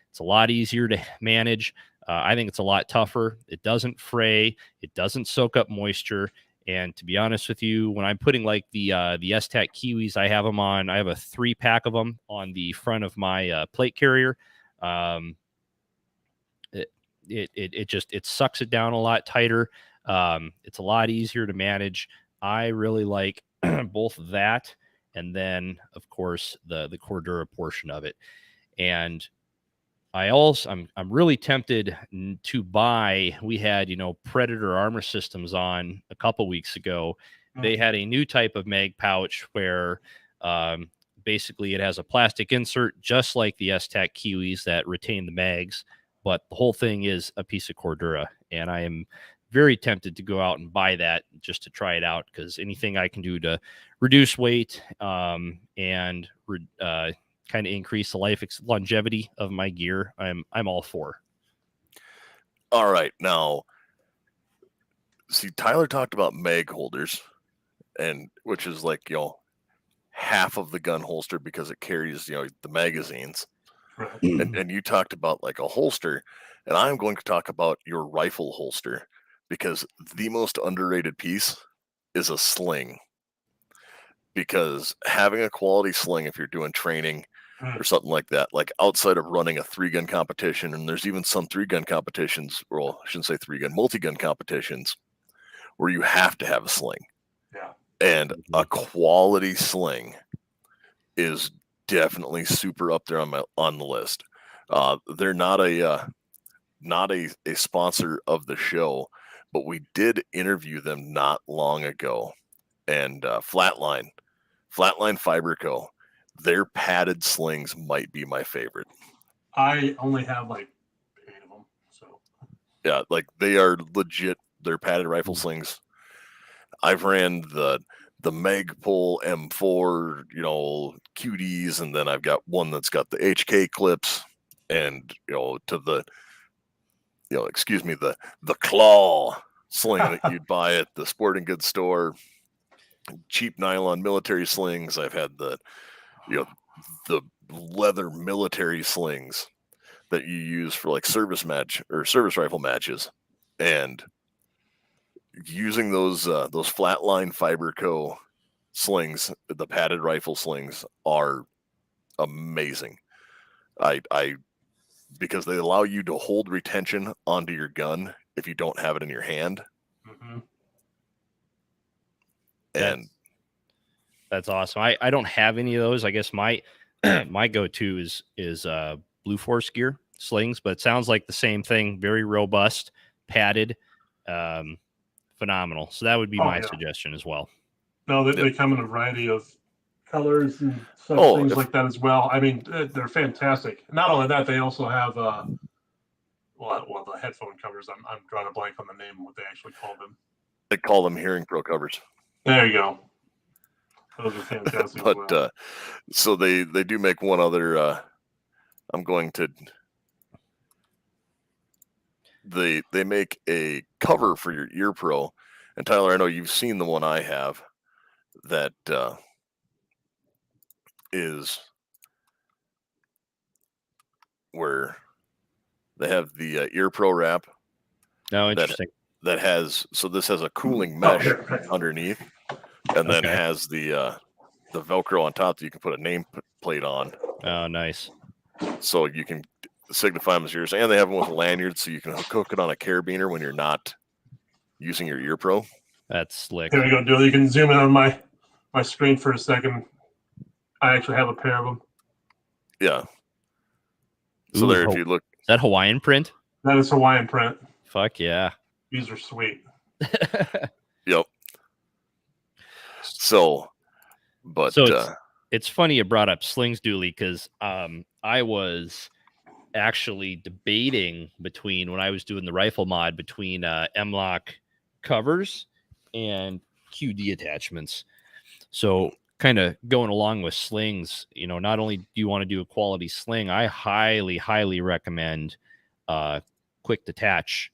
It's a lot easier to manage. I think it's a lot tougher. It doesn't fray. It doesn't soak up moisture. And to be honest with you, when I'm putting like the S-Tac Kiwis, I have them on. I have a 3-pack of them on the front of my plate carrier. It sucks it down a lot tighter. It's a lot easier to manage. I really like both that and then, of course, the Cordura portion of it. And I'm really tempted to buy. We had, Predator Armor Systems on a couple weeks ago. They had a new type of mag pouch where basically it has a plastic insert, just like the S-Tac Kiwis that retain the mags, but the whole thing is a piece of Cordura. And I am very tempted to go out and buy that just to try it out, because anything I can do to reduce weight and kind of increase the longevity of my gear, I'm all for. All right, now, see, Tyler talked about mag holders, and which is like half of the gun holster because it carries the magazines, right. and you talked about like a holster, and I'm going to talk about your rifle holster, because the most underrated piece is a sling. Because having a quality sling, if you're doing training or something like that, like outside of running a 3-gun competition, and there's even some 3-gun competitions, well, I shouldn't say 3-gun, multi-gun competitions, where you have to have a sling. Yeah. And a quality sling is definitely super up there on the list. They're not a sponsor of the show, but we did interview them not long ago. And Flatline Fiber Co., their padded slings might be my favorite. I only have like 8 of them. So yeah, like they are legit. They're padded rifle slings. I've ran the Magpul M4, QDs, and then I've got one that's got the HK clips, and to the the claw sling that you'd buy at the sporting goods store. Cheap nylon military slings. I've had the leather military slings that you use for like service rifle matches, and using those Flatline Fiber Co. slings, the padded rifle slings, are amazing. Because they allow you to hold retention onto your gun if you don't have it in your hand. Mm-hmm. And that's awesome. I don't have any of those. I guess my my go-to is Blue Force gear slings, but it sounds like the same thing. Very robust, padded. phenomenal. So that would be my suggestion as well. No, they come in a variety of colors and such things like that as well. I mean, they're fantastic. Not only that, they also have the headphone covers. I'm drawing a blank on the name of what they actually call them. They call them Hearing Pro covers. There you go. Those are fantastic. But as well. So they do make one other. I'm going to. They make a cover for your Ear Pro, and Tyler, I know you've seen the one I have. That is where they have the Ear Pro wrap. Oh, interesting. That has, so this has a cooling mesh underneath, and then has the Velcro on top that you can put a name plate on. Oh, nice. So you can signify them as yours, and they have them with a lanyard, so you can hook it on a carabiner when you're not using your Ear Pro. That's slick. Here we go, Dude. You can zoom in on my screen for a second. I actually have a pair of them. Yeah. So Ooh, there, if you look, is that Hawaiian print? That is Hawaiian print. Fuck yeah. These are sweet. Yep. So, but it's funny you brought up slings, Dooley, because I was actually debating between, when I was doing the rifle mod, between M-Lock covers and QD attachments. So kind of going along with slings, not only do you want to do a quality sling, I highly recommend quick detach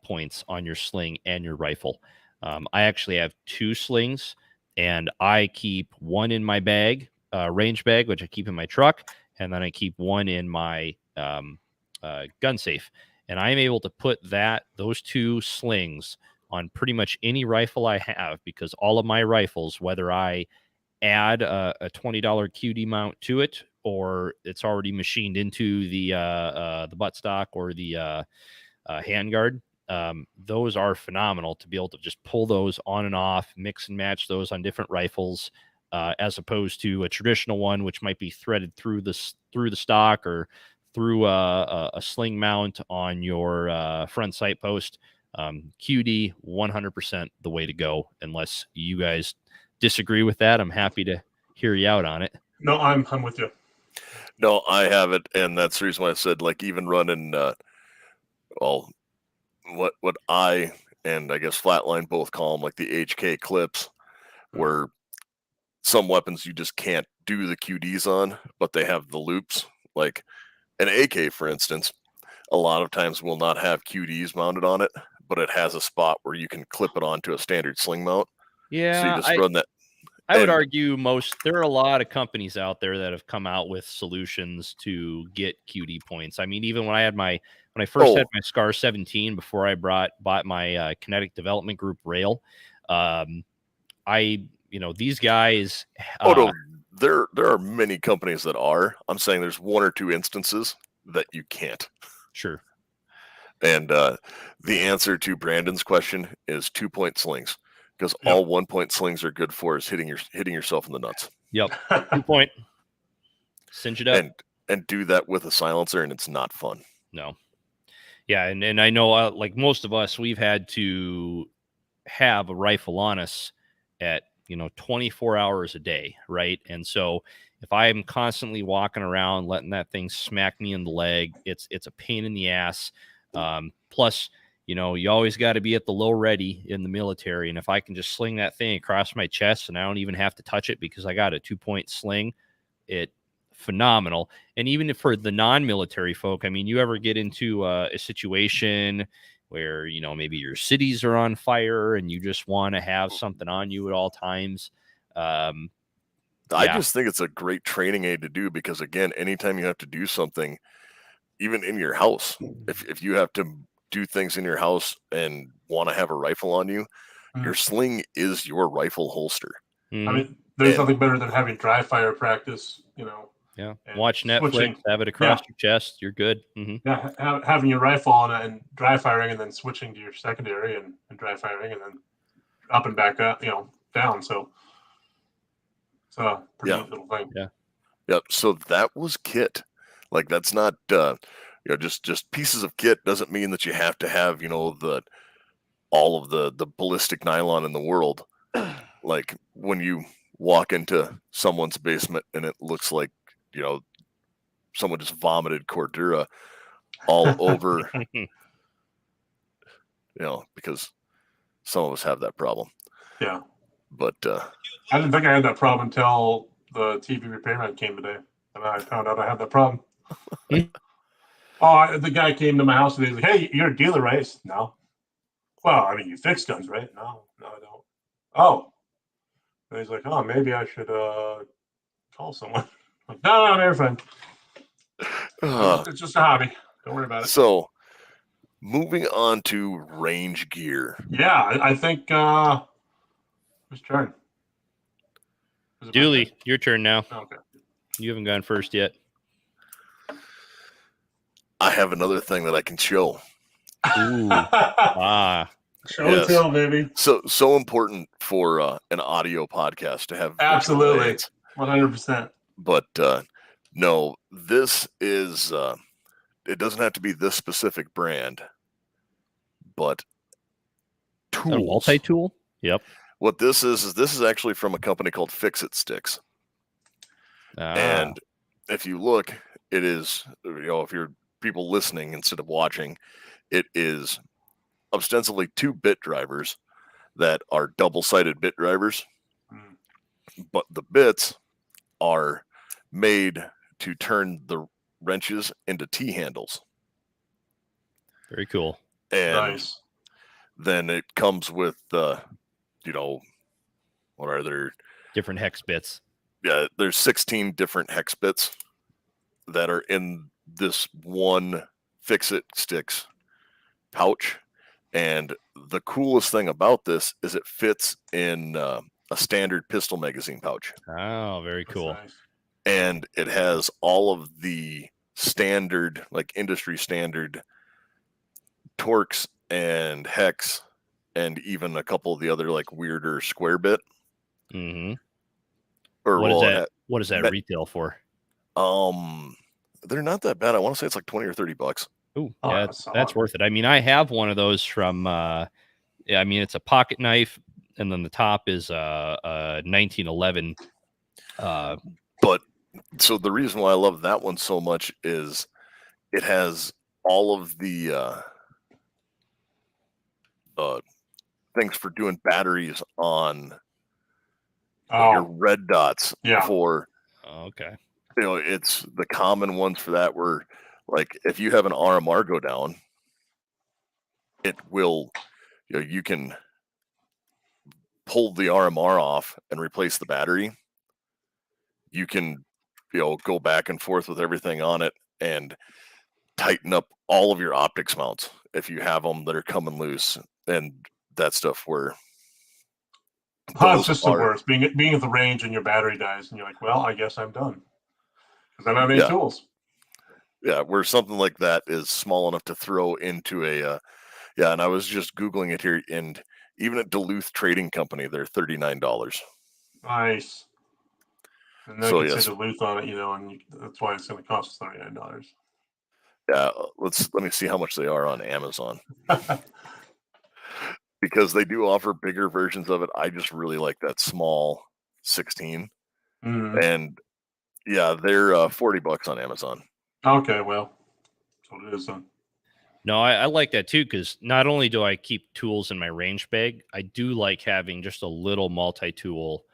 points on your sling and your rifle. I actually have 2 slings, and I keep one in my bag, range bag, which I keep in my truck, and then I keep one in my gun safe. And I'm able to put those 2 slings on pretty much any rifle I have, because all of my rifles, whether I add a $20 QD mount to it, or it's already machined into the buttstock or the handguard, those are phenomenal to be able to just pull those on and off, mix and match those on different rifles, as opposed to a traditional one, which might be threaded through the stock or through a sling mount on your front sight post. QD 100% the way to go. Unless you guys disagree with that, I'm happy to hear you out on it. No, I'm with you. No, I have it, and that's the reason why I said, like, even running what I and I guess Flatline both call them, like the HK clips, where some weapons you just can't do the QDs on, but they have the loops. Like an AK, for instance, a lot of times will not have QDs mounted on it, but it has a spot where you can clip it onto a standard sling mount. Yeah, so you just run that. I would argue there are a lot of companies out there that have come out with solutions to get QD points. I mean, even when I first had my Scar 17, before I bought my Kinetic Development Group rail, these guys. No, there are many companies that are. I'm saying there's 1 or 2 instances that you can't. Sure. And the answer to Brandon's question is 2-point slings. Because all 1-point slings are good for is hitting yourself in the nuts. Yep, 2-point. Cinch it up. And do that with a silencer, and it's not fun. No. Yeah, and I know, like most of us, we've had to have a rifle on us at 24 hours a day, right? And so if I am constantly walking around letting that thing smack me in the leg, it's a pain in the ass. Plus, you always got to be at the low ready in the military. And if I can just sling that thing across my chest and I don't even have to touch it because I got a 2-point sling, it phenomenal. And even for the non-military folk, I mean, you ever get into a situation where, maybe your cities are on fire and you just want to have something on you at all times. I just think it's a great training aid to do, because again, anytime you have to do something, even in your house, if you have to do things in your house and want to have a rifle on you, your sling is your rifle holster. I mean, there's nothing better than having dry fire practice, Yeah, watch Netflix, have it across your chest, you're good. Yeah, having your rifle on and dry firing, and then switching to your secondary and dry firing, and then up and back up, down. So it's a pretty neat little thing. Yeah. So that was kit. Like, that's not just pieces of kit doesn't mean that you have to have the all of the ballistic nylon in the world. Like when you walk into someone's basement and it looks like, someone just vomited Cordura all over, because some of us have that problem. Yeah. But I didn't think I had that problem until the TV repairman came today, and I found out I had that problem. The guy came to my house and he's like, "Hey, you're a dealer, right?" I said, "No." "Well, I mean, you fix guns, right?" No, I don't. "Oh." And he's like, "Oh, maybe I should call someone." I'm like, no, never mind. It's just a hobby. Don't worry about it. So, moving on to range gear. Yeah, I think whose turn? Dooley, your turn now. Oh, okay. You haven't gone first yet. I have another thing that I can show. Ooh. Show and tell, baby. So important for an audio podcast to have. Absolutely. 100%. But no, this is, it doesn't have to be this specific brand, but tools. A multi-tool? Yep. What this is actually from a company called Fix-It Sticks. And if you look, it is, if you're people listening instead of watching, it is ostensibly 2 bit drivers that are double-sided bit drivers. But the bits are made to turn the wrenches into T-handles. Very cool. And nice. Then it comes with, what are there? Different hex bits. Yeah, there's 16 different hex bits that are in this one Fix-It Sticks pouch. And the coolest thing about this is it fits in a standard pistol magazine pouch. Oh, very cool. Nice. And it has all of the standard, like industry standard torques and hex, and even a couple of the other like weirder square bit. Mm-hmm. Or what is that retail for? They're not that bad. I want to say it's like $20 or $30. Ooh, yeah, that's worth it. I mean, I have one of those from. It's a pocket knife, and then the top is a 1911. But so the reason why I love that one so much is it has all of the things for doing batteries on your red dots. Yeah. Okay. It's the common ones for that where, like, if you have an RMR go down, it will, you can pull the RMR off and replace the battery. You can, go back and forth with everything on it and tighten up all of your optics mounts if you have them that are coming loose and that stuff where. It's just the worst. Being at the range and your battery dies and you're like, well, I guess I'm done. Because I don't have any tools. Yeah, where something like that is small enough to throw into a, and I was just Googling it here, and even at Duluth Trading Company, they're $39. Nice. And then you can say Duluth on it, and that's why it's going to cost us $39. Yeah, let me see how much they are on Amazon. Because they do offer bigger versions of it. I just really like that small 16. Mm-hmm. And yeah, they're $40 on Amazon. Okay, well, that's what it is then. No, I like that too, because not only do I keep tools in my range bag, I do like having just a little multi-tool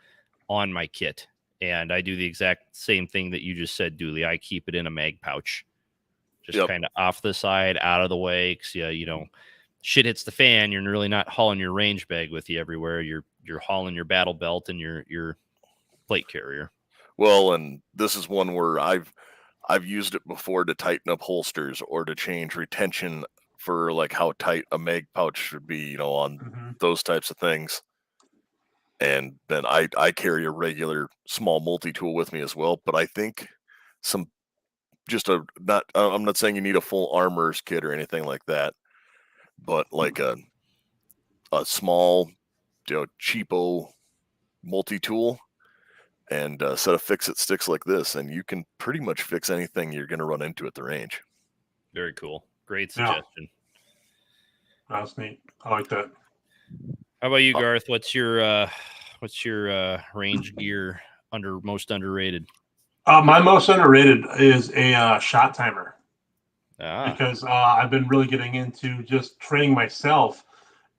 on my kit. And I do the exact same thing that you just said, Dooley. I keep it in a mag pouch. Just kind of off the side, out of the way. Because, shit hits the fan, you're really not hauling your range bag with you everywhere. You're hauling your battle belt and your plate carrier. Well, and this is one where I've used it before to tighten up holsters or to change retention for like how tight a mag pouch should be, on those types of things. And then I carry a regular small multi-tool with me as well. But I think I'm not saying you need a full armorer's kit or anything like that, but like a small, cheapo multi-tool and a set of Fix-It Sticks like this, and you can pretty much fix anything you're going to run into at the range. Very cool. Great suggestion. That's neat. I like that. How about you, Garth? What's your range gear most underrated? My most underrated is a shot timer Ah, because I've been really getting into just training myself.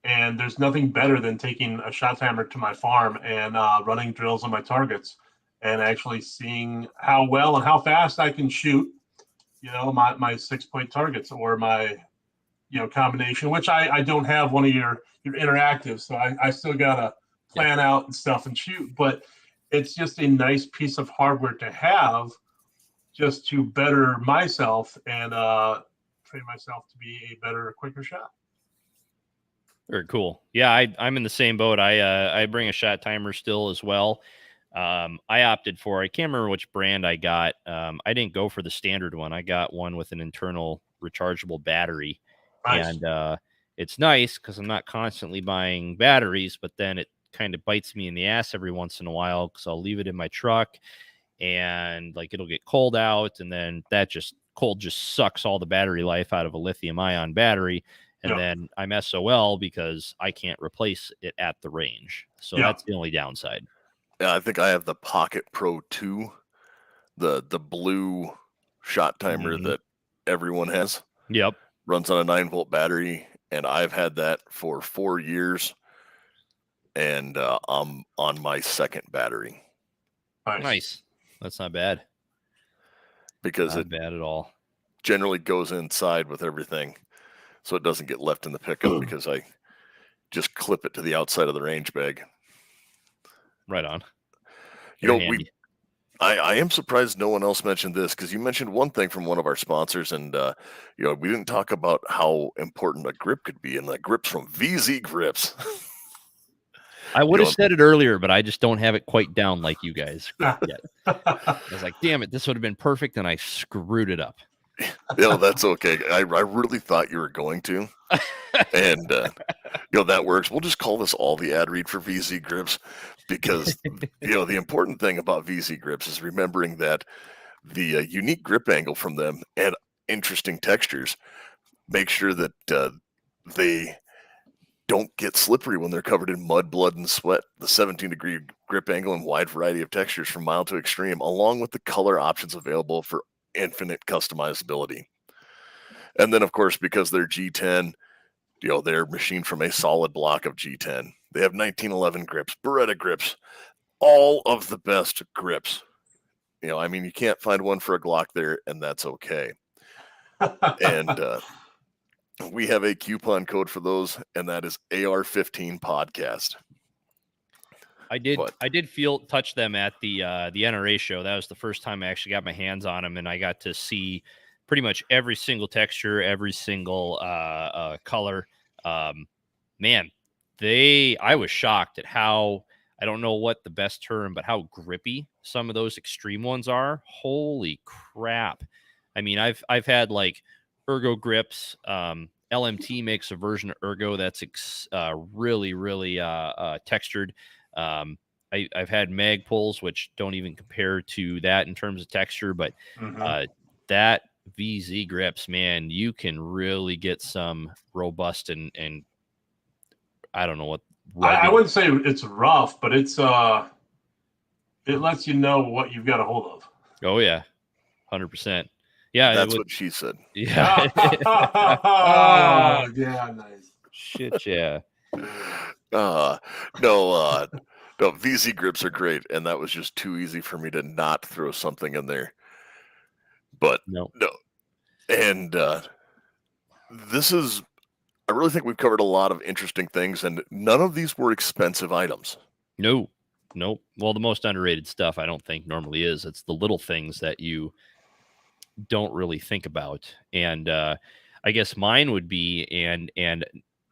And there's nothing better than taking a shot timer to my farm and running drills on my targets and actually seeing how well and how fast I can shoot, my 6-point targets or my, combination, which I don't have one of your interactive. So I still got to plan out and stuff and shoot. But it's just a nice piece of hardware to have just to better myself and train myself to be a better, quicker shot. very cool. Yeah, I'm in the same boat. I bring a shot timer still as well. I opted for, I can't remember which brand I got. I didn't go for the standard one. I got one with an internal rechargeable battery. Nice. And it's nice because I'm not constantly buying batteries, but then it kind of bites me in the ass every once in a while because I'll leave it in my truck and like it'll get cold out, and then that cold just sucks all the battery life out of a lithium ion battery. And then I'm SOL because I can't replace it at the range. So that's the only downside. Yeah, I think I have the Pocket Pro 2, the blue shot timer that everyone has. Yep. Runs on a 9-volt battery, and I've had that for 4 years, and I'm on my second battery. Nice. That's not bad. Because not bad at all. Generally goes inside with everything, so it doesn't get left in the pickup because I just clip it to the outside of the range bag. Right on. I am surprised no one else mentioned this because you mentioned one thing from one of our sponsors, and we didn't talk about how important a grip could be, and the grips from VZ Grips. I would have said it earlier, but I just don't have it quite down like you guys yet. I was like, damn it, this would have been perfect, and I screwed it up. That's okay. I really thought you were going to. And, that works. We'll just call this all the ad read for VZ Grips because, the important thing about VZ Grips is remembering that the unique grip angle from them and interesting textures make sure that they don't get slippery when they're covered in mud, blood, and sweat. The 17-degree grip angle and wide variety of textures from mild to extreme, along with the color options available for infinite customizability. And then, of course, because they're G10, they're machined from a solid block of G10. They have 1911 grips, Beretta grips, all of the best grips. You can't find one for a Glock there, and that's okay. And we have a coupon code for those, and that is AR-15 podcast. I did touch them at the NRA show. That was the first time I actually got my hands on them, and I got to see pretty much every single texture, every single color. Man, I was shocked at how, I don't know what the best term, but how grippy some of those extreme ones are. Holy crap. I mean, I've had like ergo grips. LMT makes a version of ergo that's really, really textured. I've had mag pulls, which don't even compare to that in terms of texture, but that VZ grips, man, you can really get some robust and I don't know what. I wouldn't say it's rough, but it's it lets you know what you've got a hold of. Oh yeah, 100%. Yeah, that's what she said. Yeah. Oh, yeah, nice. Shit, yeah. No, VZ grips are great, and that was just too easy for me to not throw something in there. But no. And I really think we've covered a lot of interesting things, and none of these were expensive items. No. Well, the most underrated stuff I don't think normally is. It's the little things that you don't really think about. And I guess mine would be, and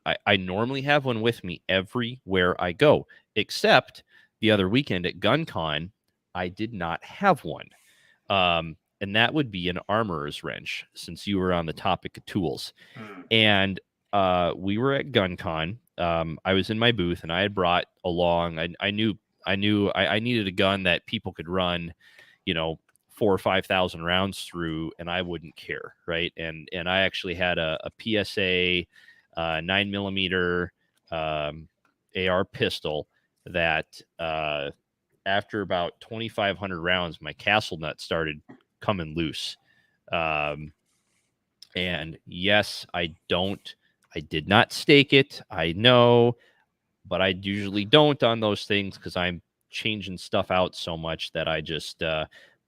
I normally have one with me everywhere I go, except the other weekend at GunCon, I did not have one. And that would be an armorer's wrench, since you were on the topic of tools. And we were at GunCon. I was in my booth, and I had brought along, I knew I needed a gun that people could run, 4,000 or 5,000 rounds through, and I wouldn't care, right? And I actually had a PSA 9mm AR pistol that after about 2,500 rounds, my castle nut started coming loose. And yes, I did not stake it. I know, but I usually don't on those things because I'm changing stuff out so much that I just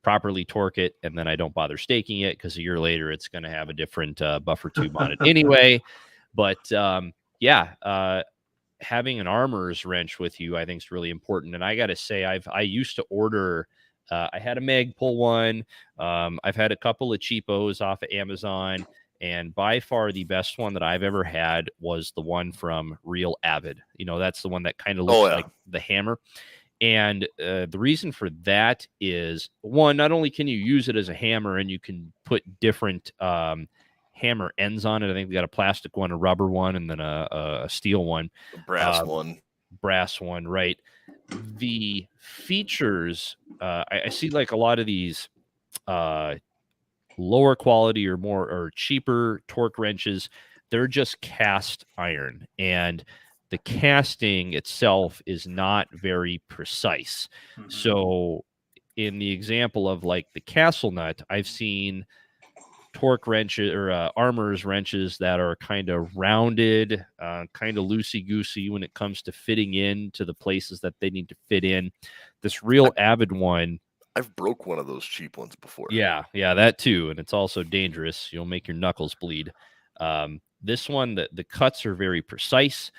properly torque it, and then I don't bother staking it because a year later it's going to have a different buffer tube on it anyway. But having an armorer's wrench with you, I think, is really important. And I got to say, I used to order. I had a Magpul one. I've had a couple of cheapos off of Amazon, and by far the best one that I've ever had was the one from Real Avid. That's the one that kind of looks like the hammer. And the reason for that is, one, not only can you use it as a hammer and you can put different hammer ends on it. I think we got a plastic one, a rubber one, and then a steel one. A brass one. Brass one, right. The features, I see like a lot of these lower quality or cheaper torque wrenches, they're just cast iron, and the casting itself is not very precise. Mm-hmm. So in the example of like the castle nut, I've seen torque wrenches or armorer's wrenches that are kind of rounded, kind of loosey-goosey when it comes to fitting in to the places that they need to fit in. This Real Avid one, I've broke one of those cheap ones before. Yeah, that too. And it's also dangerous. You'll make your knuckles bleed. This one, the cuts are very precise.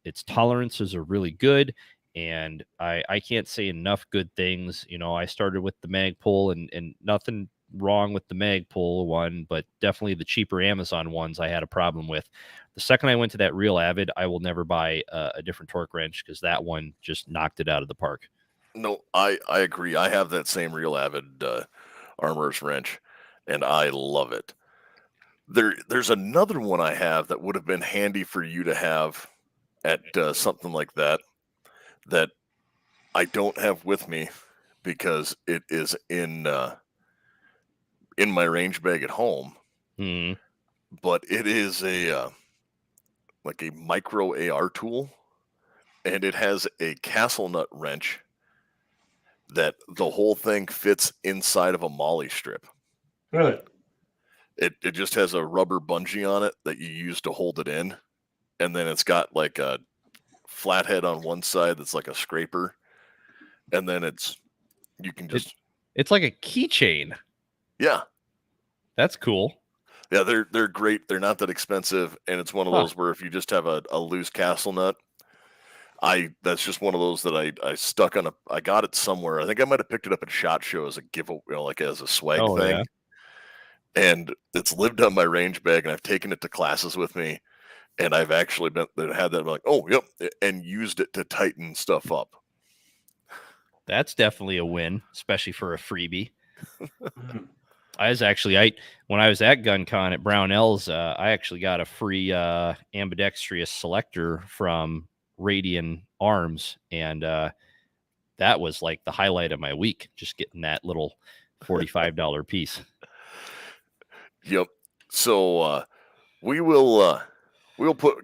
Its tolerances are really good. And I can't say enough good things. I started with the Magpul, and nothing wrong with the Magpul one, but definitely the cheaper Amazon ones I had a problem with. The second I went to that Real Avid, I will never buy a different torque wrench because that one just knocked it out of the park. No, I agree. I have that same Real Avid armorer's wrench, and I love it. There's another one I have that would have been handy for you to have at something like that I don't have with me because it is in my range bag at home. Mm. But it is like a micro AR tool, and it has a castle nut wrench that the whole thing fits inside of a molly strip. Really? It just has a rubber bungee on it that you use to hold it in, and then it's got like a flathead on one side that's like a scraper, and then it's like a keychain. Yeah, that's cool. Yeah, they're great. They're not that expensive, and it's one of those where if you just have a loose castle nut, that's just one of those that I stuck on I got it somewhere. I think I might have picked it up at SHOT Show as a giveaway, like as a swag thing. Yeah. And it's lived on my range bag, and I've taken it to classes with me, and I've actually had that like, oh, yep, and used it to tighten stuff up. That's definitely a win, especially for a freebie. When I was at GunCon at Brownells, I actually got a free ambidextrous selector from Radian Arms, and that was like the highlight of my week, just getting that little $45 piece. Yep. So we'll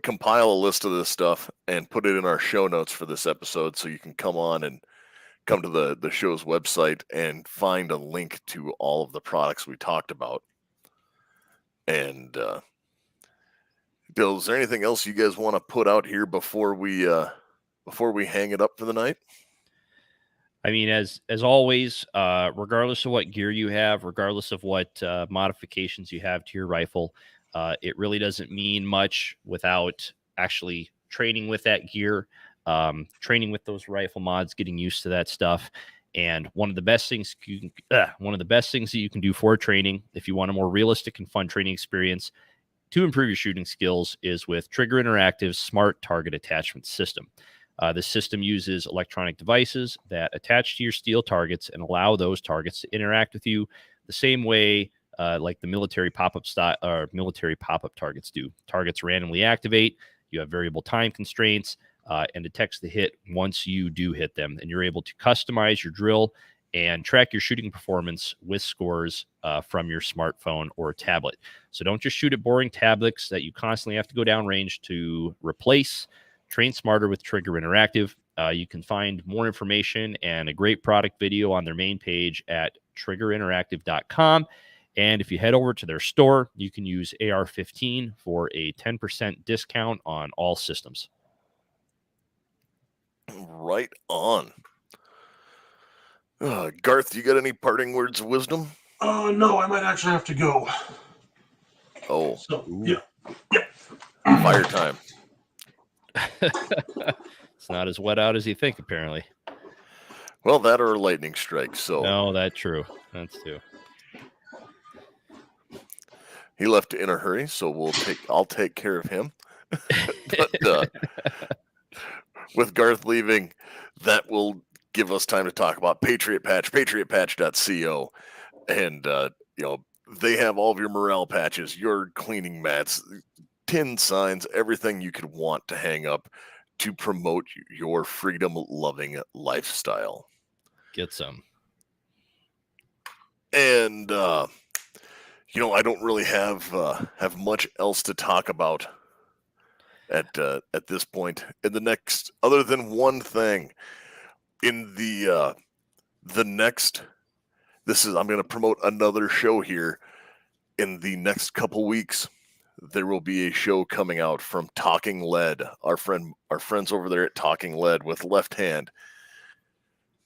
compile a list of this stuff and put it in our show notes for this episode, so you can come to the show's website and find a link to all of the products we talked about. And Bill, is there anything else you guys want to put out here before we hang it up for the night? I mean, as always, regardless of what gear you have, regardless of what modifications you have to your rifle, it really doesn't mean much without actually training with that gear, training with those rifle mods, getting used to that stuff. And one of the best things that you can do for training, if you want a more realistic and fun training experience to improve your shooting skills, is with Trigger Interactive's Smart Target Attachment System. This system uses electronic devices that attach to your steel targets and allow those targets to interact with you the same way like the military pop-up targets do. Targets randomly activate. You have variable time constraints, and detects the hit once you do hit them. And you're able to customize your drill and track your shooting performance with scores from your smartphone or tablet. So don't just shoot at boring tablets that you constantly have to go downrange to replace. Train smarter with Trigger Interactive. You can find more information and a great product video on their main page at triggerinteractive.com. And if you head over to their store, you can use AR-15 for a 10% discount on all systems. Right on. Garth, you got any parting words of wisdom? No, I might actually have to go. Oh. So, Ooh. yeah. Fire time. It's not as wet out as you think, apparently. Well, that or a lightning strike. So No, that's true. That's true. he left in a hurry, so I'll take care of him. But with Garth leaving, that will give us time to talk about Patriot Patch, patriotpatch.co. And they have all of your morale patches, your cleaning mats, tin signs, everything you could want to hang up to promote your freedom-loving lifestyle. Get some. And I don't really have much else to talk about at this point. In the next, other than one thing, in the next, I'm going to promote another show here. In the next couple weeks, there will be a show coming out from Talking Lead, our friends over there at Talking Lead with Left Hand.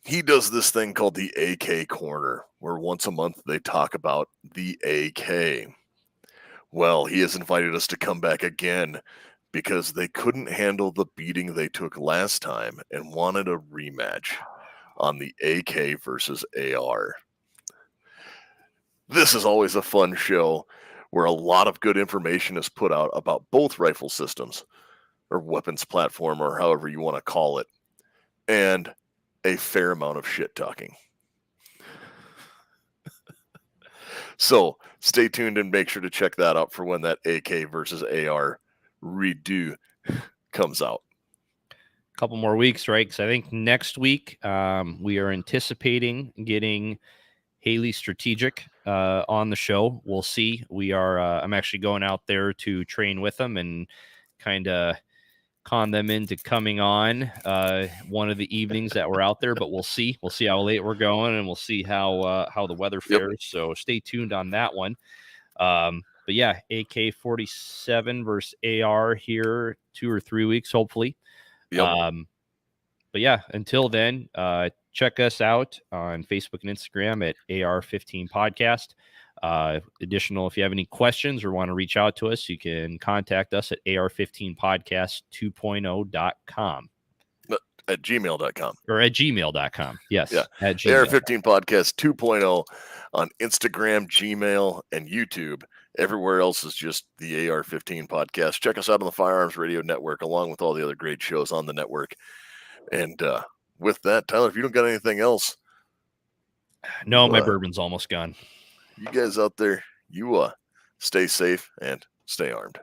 He does this thing called the AK Corner, where once a month they talk about the AK. Well, he has invited us to come back again because they couldn't handle the beating they took last time and wanted a rematch on the AK versus AR. This is always a fun show where a lot of good information is put out about both rifle systems or weapons platform or however you want to call it, and a fair amount of shit talking. So stay tuned and make sure to check that out for when that AK versus AR redo comes out. A couple more weeks, right? Because I think next week we are anticipating getting Haley Strategic on the show. We'll see. I'm actually going out there to train with them and kind of con them into coming on one of the evenings that we're out there, but we'll see how late we're going, and we'll see how the weather fares. Yep. So stay tuned on that one. But yeah, AK-47 versus AR here 2 or 3 weeks, hopefully. Yep. But yeah, until then, check us out on Facebook and Instagram at AR-15 Podcast. Additional, if you have any questions or want to reach out to us, you can contact us at AR15podcast2.0.com. At gmail.com. Or at gmail.com. Yes. Yeah. At Gmail. AR15 Podcast 2.0 on Instagram, Gmail, and YouTube. Everywhere else is just the AR15 Podcast. Check us out on the Firearms Radio Network, along with all the other great shows on the network. And with that, Tyler, if you don't got anything else. No, my bourbon's almost gone. You guys out there, you stay safe and stay armed.